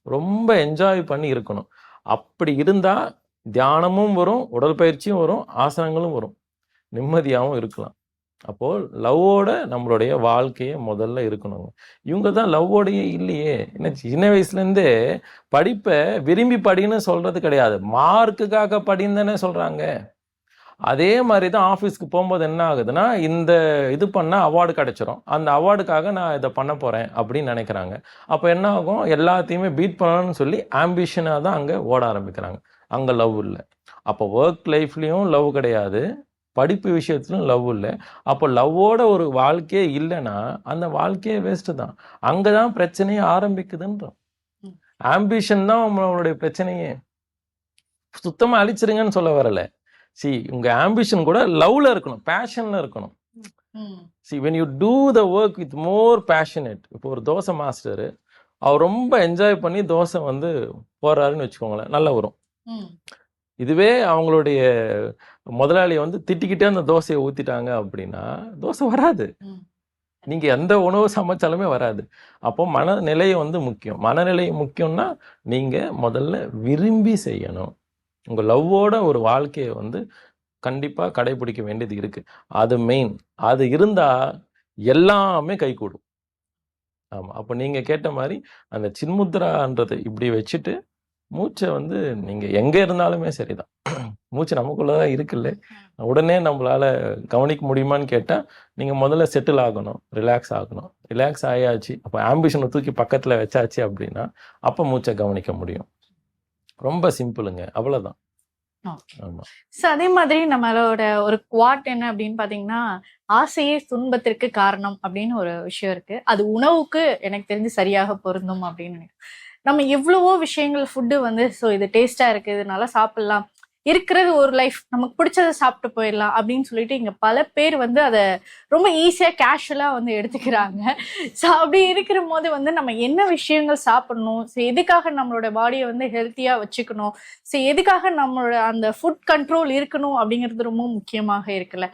ரொம்ப என்ஜாய் பண்ணி இருக்கணும். அப்படி இருந்தால் தியானமும் வரும், உடற்பயிற்சியும் வரும், ஆசனங்களும் வரும், நிம்மதியாகவும் இருக்கலாம். அப்போது லவ்வோட நம்மளுடைய வாழ்க்கையை முதல்ல இருக்கணுங்க. இவங்க தான் லவ்வோடையே இல்லையே. என்ன சின்ன வயசுலேருந்தே படிப்பை விரும்பி படின்னு சொல்கிறது கிடையாது, மார்க்குக்காக படின்னு தானே சொல்கிறாங்க. அதே மாதிரி தான் ஆஃபீஸ்க்கு போகும்போது என்ன ஆகுதுன்னா, இந்த இது பண்ணால் அவார்டு கிடைச்சிரும், அந்த அவார்டுக்காக நான் இதை பண்ண போகிறேன் அப்படின்னு நினைக்கிறாங்க. அப்போ என்ன ஆகும், எல்லாத்தையுமே பீட் பண்ணணும்னு சொல்லி ஆம்பிஷனாக தான் அங்கே ஓட ஆரம்பிக்கிறாங்க. அங்கே லவ் இல்லை. அப்போ ஒர்க் லைஃப்லேயும் லவ் கிடையாது, படிப்பு விஷயத்துலையும் லவ் இல்லை. அப்போ லவ்வோட ஒரு வாழ்க்கையே இல்லைன்னா அந்த வாழ்க்கையே வேஸ்ட்டு தான். அங்கே தான் பிரச்சனையே ஆரம்பிக்குதுன்றோம். ஆம்பிஷன் தான் நம்மளுடைய பிரச்சனையே. சுத்தமாக அழிச்சிருங்கன்னு சொல்ல வரல. உங்க ஆம்பிஷன் கூட லவ்ல இருக்கணும், பேஷன்ல இருக்கணும். when you do the work with more passionate, இப்போ ஒரு தோசை மாஸ்டர் அவர் ரொம்ப என்ஜாய் பண்ணி தோசை வந்து போறாருன்னு வச்சுக்கோங்களேன், நல்லா வரும். இதுவே அவங்களுடைய முதலாளியை வந்து திட்டிக்கிட்டே அந்த தோசையை ஊத்திட்டாங்க அப்படின்னா தோசை வராது. நீங்க எந்த உணவு சமைச்சாலுமே வராது. அப்போ மனநிலை வந்து முக்கியம். மனநிலை முக்கியம்னா நீங்க முதல்ல விரும்பி செய்யணும். உங்க லவ்வோட ஒரு வாழ்க்கையை வந்து கண்டிப்பா கடைபிடிக்க வேண்டியது இருக்கு. அது மெயின். அது இருந்தா எல்லாமே கைகூடும். ஆமா. அப்போ நீங்க கேட்ட மாதிரி அந்த சின்முத்ரான்றதை இப்படி வச்சுட்டு மூச்சை வந்து நீங்க எங்க இருந்தாலுமே சரிதான். மூச்சு நமக்குள்ளதான் இருக்குல்ல, உடனே நம்மளால கவனிக்க முடியுமான்னு கேட்டா நீங்க முதல்ல செட்டில் ஆகணும், ரிலாக்ஸ் ஆகணும். ரிலாக்ஸ் ஆயாச்சு, அப்போ ஆம்பிஷனை தூக்கி பக்கத்துல வச்சாச்சு அப்படின்னா அப்போ மூச்சை கவனிக்க முடியும். ரொம்ப சிம்பிளுங்க, அவ்வளவுதான். ஆமா. ஸோ அதே மாதிரி நம்மளோட ஒரு குவாட் என்ன அப்படின்னு பாத்தீங்கன்னா, ஆசையே துன்பத்திற்கு காரணம் அப்படின்னு ஒரு விஷயம் இருக்கு. அது உணவுக்கு எனக்கு தெரிஞ்சு சரியாக பொருந்தும் அப்படின்னு நினைக்கிறேன். நம்ம எவ்வளவோ விஷயங்கள் ஃபுட்டு வந்து ஸோ இது டேஸ்டா இருக்கு, இது நல்லா சாப்பிடலாம், இருக்கிறது ஒரு லைஃப், நமக்கு பிடிச்சதை சாப்பிட்டு போயிடலாம் அப்படின்னு சொல்லிட்டு இங்க பல பேர் வந்து அதை ரொம்ப ஈஸியா கேஷுவலா வந்து எடுத்துக்கிறாங்க. ஸோ அப்படி இருக்கிற போது வந்து நம்ம என்ன விஷயங்கள் சாப்பிடணும், ஸோ எதுக்காக நம்மளோட பாடியை வந்து ஹெல்த்தியா வச்சுக்கணும், ஸோ எதுக்காக நம்மளோட அந்த ஃபுட் கண்ட்ரோல் இருக்கணும் அப்படிங்கிறது ரொம்ப முக்கியமாக இருக்குல்ல.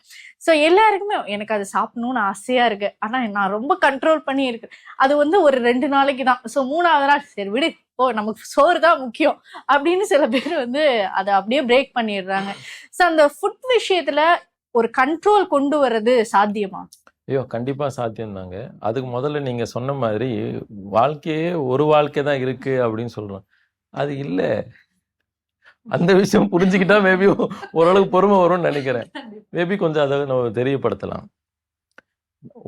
ஸோ எல்லாருக்குமே எனக்கு அது சாப்பிடணும்னு ஆசையா இருக்கு, ஆனா நான் ரொம்ப கண்ட்ரோல் பண்ணி இருக்கு, அது வந்து ஒரு 2 நாளைக்கு தான், ஸோ 3வது நாள் சரி விடு, ஓ நமக்கு சோறு தான் முக்கியம் அப்படின்னு சில பேர் வந்து அதை அப்படியே பிரேக் பண்ணிடுறாங்க. ஸோ அந்த ஃபுட் விஷயத்துல ஒரு கண்ட்ரோல் கொண்டு வர்றது சாத்தியமா? ஐயோ, கண்டிப்பா சாத்தியம் தாங்க. அதுக்கு முதல்ல நீங்க சொன்ன மாதிரி வாழ்க்கையே ஒரு வாழ்க்கை தான் இருக்கு அப்படின்னு சொல்றோம். அது இல்ல. அந்த விஷயம் புரிஞ்சுக்கிட்டா மேபி ஓரளவுக்கு பொறுமை வரும்னு நினைக்கிறேன். மேபி கொஞ்சம் அதை நம்ம தெரியப்படுத்தலாம்.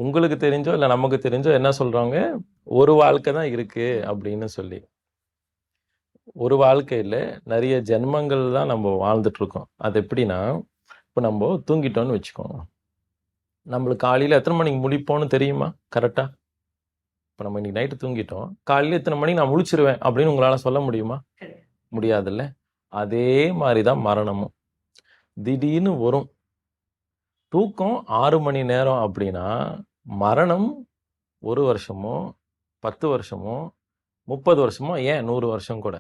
உங்களுக்கு தெரிஞ்சோ இல்லை நமக்கு தெரிஞ்சோ என்ன சொல்றாங்க, ஒரு வாழ்க்கை தான் இருக்கு அப்படின்னு சொல்லி. ஒரு வாழ்க்கையில் நிறைய ஜென்மங்கள் தான் நம்ம வாழ்ந்துட்டு இருக்கோம். அது எப்படின்னா, இப்போ நம்ம தூங்கிட்டோம்னு வச்சுக்கோங்க, நம்மளுக்கு காலையில் எத்தனை மணிக்கு முழிப்போம்னு தெரியுமா கரெக்டாக? இப்போ நம்ம இன்னைக்கு நைட்டு தூங்கிட்டோம், காலையில் எத்தனை மணிக்கு நான் முழிச்சிருவேன் அப்படின்னு உங்களால் சொல்ல முடியுமா? முடியாதுல்ல. அதே மாதிரி தான் மரணமும் திடீர்னு வரும். தூக்கம் 6 மணி நேரம் அப்படின்னா மரணம் 1 வருஷமோ 10 வருஷமோ 30 வருஷமோ ஏன் 100 வருஷம் கூட.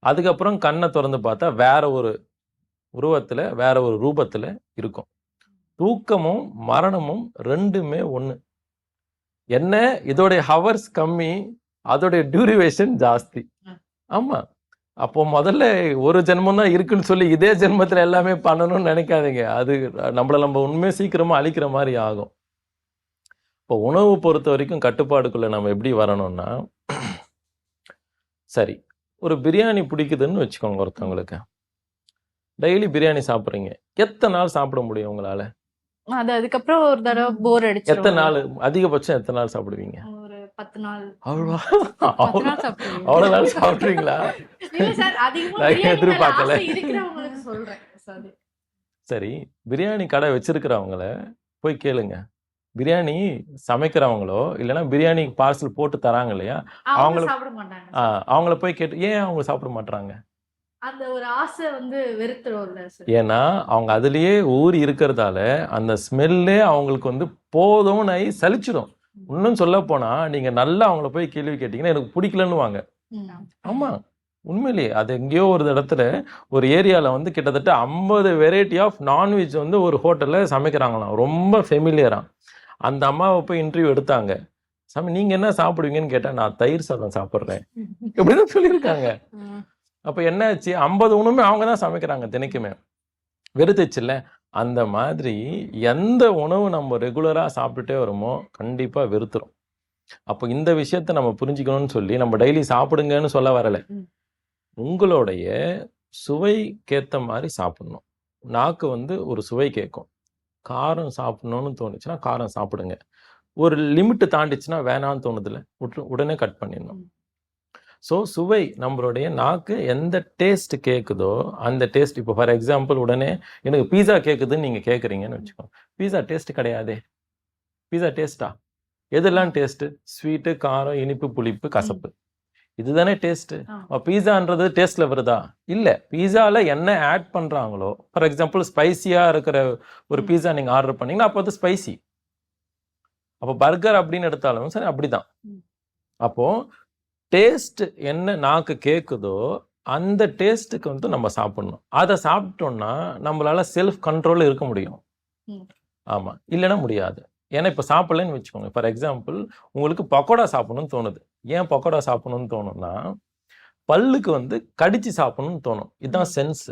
அதுக்கப்புறம் கண்ணை திறந்து பார்த்தா வேற ஒரு உருவத்தில் வேற ஒரு ரூபத்தில் இருக்கும். தூக்கமும் மரணமும் ரெண்டுமே ஒன்று. என்ன, இதோடைய ஹவர்ஸ் கம்மி, அதோடைய டியூரேஷன் ஜாஸ்தி. ஆமாம். அப்போ முதல்ல ஒரு ஜென்மம் தான் இருக்குன்னு சொல்லி இதே ஜென்மத்தில் எல்லாமே பண்ணணும்னு நினைக்காதீங்க. அது நம்ம உண்மையை சீக்கிரமாக அழிக்கிற மாதிரி ஆகும். இப்போ உணவு பொறுத்த வரைக்கும் கட்டுப்பாடுக்குள்ளே நம்ம எப்படி வரணும்னா, சரி ஒரு பிரியாணி பிடிக்குதுன்னு வச்சுக்கோங்க, ஒருத்தவங்களுக்கு டெய்லி பிரியாணி சாப்பிட்றீங்க, எத்தனை நாள் சாப்பிட முடியும் உங்களால்? அது அதுக்கப்புறம் ஒரு தடவை போர் அடிச்சு. எத்தனை நாள், அதிகபட்சம் எத்தனை நாள் சாப்பிடுவீங்க? ஒரு 10 நாள். அவ்வளோ நாள் சாப்பிட்றீங்களா? எதிர்பார்க்கல. சரி, பிரியாணி கடை வச்சிருக்கிறவங்கள போய் கேளுங்க, பிரியாணி சமைக்கிறவங்களோ இல்லைன்னா பிரியாணி பார்சல் போட்டு தராங்க இல்லையா, அவங்கள போய் கேட்டு ஏன் அவங்க சாப்பிட மாட்டாங்க? அந்த ஒரு ஆசை வந்து வெறுத்துறோம்ல. ஏன்னா அவங்க அதுலயே ஊறி இருக்கிறதால அந்த ஸ்மெல்லே அவங்களுக்கு வந்து போதும்னு ஆகி சலிச்சிடும். இன்னும் சொல்ல போனா நீங்க நல்லா அவங்கள போய் கேள்வி கேட்டீங்கன்னா எனக்கு பிடிக்கலன்னு வாங்க. ஆமா, உண்மையிலேயே அது எங்கேயோ ஒரு இடத்துல ஒரு ஏரியாவில் வந்து கிட்டத்தட்ட 50 வெரைட்டி ஆஃப் நான்வெஜ் வந்து ஒரு ஹோட்டலில் சமைக்கிறாங்களாம், ரொம்ப ஃபெமிலியரா. அந்த அம்மாவை போய் இன்டர்வியூ எடுத்தாங்க. சாமி நீங்கள் என்ன சாப்பிடுவீங்கன்னு கேட்டால் நான் தயிர் சாதம் சாப்பிட்றேன் இப்படிதான் சொல்லியிருக்காங்க. அப்போ என்னாச்சு, 50 உணவுமே அவங்க தான் சமைக்கிறாங்க தினைக்குமே. வெறுத்துச்சுல்ல. அந்த மாதிரி எந்த உணவு நம்ம ரெகுலராக சாப்பிட்டுட்டே வருமோ கண்டிப்பாக வெறுத்துரும். அப்போ இந்த விஷயத்த நம்ம புரிஞ்சுக்கணும்னு சொல்லி நம்ம டெய்லி சாப்பிடுங்கன்னு சொல்ல வரலை, உங்களுடைய சுவைக்கேற்ற மாதிரி சாப்பிடணும். நாக்கு வந்து ஒரு சுவை கேட்கும். காரம் சாப்பிடணும்னு தோணுச்சுன்னா காரம் சாப்பிடுங்க. ஒரு லிமிட் தாண்டிச்சுன்னா வேணான்னு தோணுதுல உடனே கட் பண்ணிடணும். ஸோ சுவை நம்மளுடைய நாக்கு எந்த டேஸ்ட் கேட்குதோ அந்த டேஸ்ட். இப்போ ஃபார் எக்ஸாம்பிள் உடனே எனக்கு பீஸா கேட்குதுன்னு நீங்கள் கேட்குறீங்கன்னு வச்சுக்கோங்க. பீஸா டேஸ்ட் கிடையாதே. பீஸா டேஸ்டா? எதெல்லாம் டேஸ்ட்டு? ஸ்வீட்டு, காரம், இனிப்பு, புளிப்பு, கசப்பு, இதுதானே டேஸ்ட்டு. பீஸான்றது டேஸ்ட்ல வருதா? இல்லை. பீஸாவில் என்ன ஆட் பண்ணுறாங்களோ, ஃபார் எக்ஸாம்பிள் ஸ்பைசியாக இருக்கிற ஒரு பீஸா நீங்கள் ஆர்டர் பண்ணீங்கன்னா அப்போ அது ஸ்பைசி. அப்போ பர்கர் அப்படின்னு எடுத்தாலும் சரி அப்படிதான். அப்போ டேஸ்ட் என்ன நாக்கு கேட்குதோ அந்த டேஸ்ட்டுக்கு வந்து நம்ம சாப்பிடணும். அதை சாப்பிட்டோம்னா நம்மளால செல்ஃப் கண்ட்ரோல் இருக்க முடியும். ஆமாம், இல்லைன்னா முடியாது. ஏன்னா இப்போ சாப்பிடலன்னு வச்சுக்கோங்க. ஃபார் எக்ஸாம்பிள் உங்களுக்கு பக்கோடா சாப்பிடணும்னு தோணுது. ஏன் பக்கோடா சாப்பிடணும்னு தோணும்னா பல்லுக்கு வந்து கடிச்சு சாப்பிடணும்னு தோணும். இதுதான் சென்ஸ்.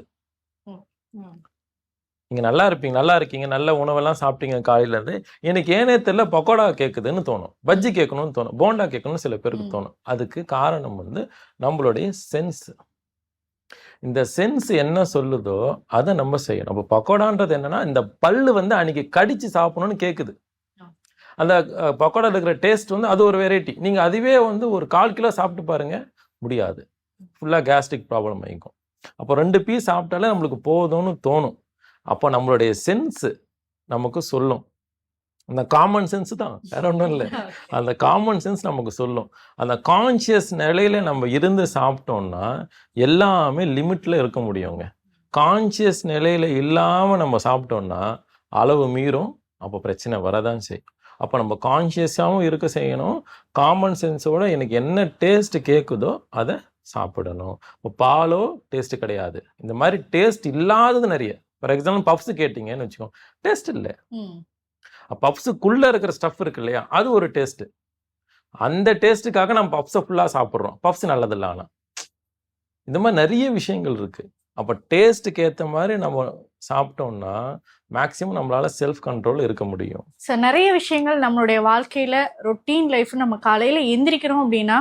நீங்க நல்லா இருப்பீங்க, நல்லா இருக்கீங்க, நல்ல உணவெல்லாம் சாப்பிட்டீங்க காலையில இருந்து, எனக்கு ஏனே தெரியல பக்கோடா கேட்குதுன்னு தோணும், பஜ்ஜி கேட்கணும்னு தோணும், போண்டா கேட்கணும்னு சில பேருக்கு தோணும். அதுக்கு காரணம் வந்து நம்மளுடைய சென்ஸ். இந்த சென்ஸ் என்ன சொல்லுதோ அதை நம்ம செய்யணும். அப்போ பக்கோடான்றது என்னன்னா இந்த பல்லு வந்து அன்னைக்கு கடிச்சு சாப்பிடணும்னு கேட்குது. அந்த பக்கோடா இருக்கிற டேஸ்ட் வந்து அது ஒரு வெரைட்டி. நீங்கள் அதுவே வந்து ஒரு 1/4 கிலோ சாப்பிட்டு பாருங்க, முடியாது. ஃபுல்லாக கேஸ்ட்ரிக் ப்ராப்ளம் ஆகிக்கும். அப்போ 2 பீஸ் சாப்பிட்டாலே நம்மளுக்கு போதும்னு தோணும். அப்போ நம்மளுடைய சென்ஸ் நமக்கு சொல்லும். அந்த காமன் சென்ஸ் தான், வேற ஒன்றும் இல்லை. அந்த காமன் சென்ஸ் நமக்கு சொல்லும். அந்த கான்ஷியஸ் நிலையில நம்ம இருந்து சாப்பிட்டோம்னா எல்லாமே லிமிட்ல இருக்க முடியுங்க. கான்ஷியஸ் நிலையில இல்லாமல் நம்ம சாப்பிட்டோம்னா அளவு மீறும், அப்போ பிரச்சனை வரதான் செய்யும். அப்போ நம்ம கான்ஷியஸாகவும் இருக்க செய்யணும். காமன் சென்ஸோட எனக்கு என்ன டேஸ்ட் கேட்குதோ அதை சாப்பிடணும். இப்போ பாலோ டேஸ்ட் கிடையாது, இந்த மாதிரி டேஸ்ட் இல்லாதது நிறைய. ஃபார் எக்ஸாம்பிள் பப்ஸ் கேட்டிங்கன்னு வச்சுக்கோங்க, டேஸ்ட் இல்லை. பப்ஸுக்குள்ளே இருக்கிற ஸ்டஃப் இருக்கு இல்லையா, அது ஒரு டேஸ்ட்டு. அந்த டேஸ்ட்டுக்காக நம்ம பப்ஸை ஃபுல்லாக சாப்பிட்றோம். பப்ஸ் நல்லதில்லை. ஆனால் இந்த மாதிரி நிறைய விஷயங்கள் இருக்குது. அப்போ டேஸ்ட்டுக்கு ஏற்ற மாதிரி நம்ம சாப்பிட்டோம்னா மேக்ஸிமம் நம்மளால செல்ஃப் கண்ட்ரோல் இருக்க முடியும். சார், நிறைய விஷயங்கள் நம்மளுடைய வாழ்க்கையில ரொட்டீன் லைஃப், நம்ம காலையில எந்திரிக்கிறோம் அப்படின்னா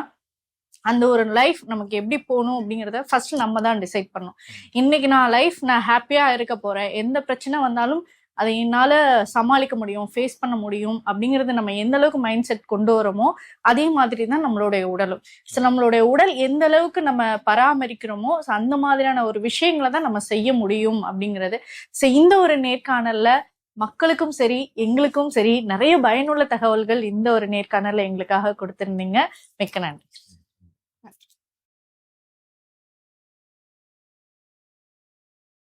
அந்த ஒரு லைஃப் நமக்கு எப்படி போகணும் அப்படிங்கிறத ஃபர்ஸ்ட் நம்ம தான் டிசைட் பண்ணணும். இன்னைக்கு நான் ஹாப்பியா இருக்க போறேன், எந்த பிரச்சனை வந்தாலும் அதை என்னால் சமாளிக்க முடியும், ஃபேஸ் பண்ண முடியும் அப்படிங்கிறது நம்ம எந்த அளவுக்கு மைண்ட் செட் கொண்டு வரோமோ அதே மாதிரி தான் நம்மளுடைய உடலும். ஸோ நம்மளுடைய உடல் எந்த அளவுக்கு நம்ம பராமரிக்கிறோமோ அந்த மாதிரியான ஒரு விஷயங்களை தான் நம்ம செய்ய முடியும் அப்படிங்கிறது. ஸோ இந்த ஒரு நேர்காணல்ல மக்களுக்கும் சரி எங்களுக்கும் சரி நிறைய பயனுள்ள தகவல்கள் இந்த ஒரு நேர்காணல்ல எங்களுக்காக கொடுத்திருந்தீங்க. மிக்க நன்றி.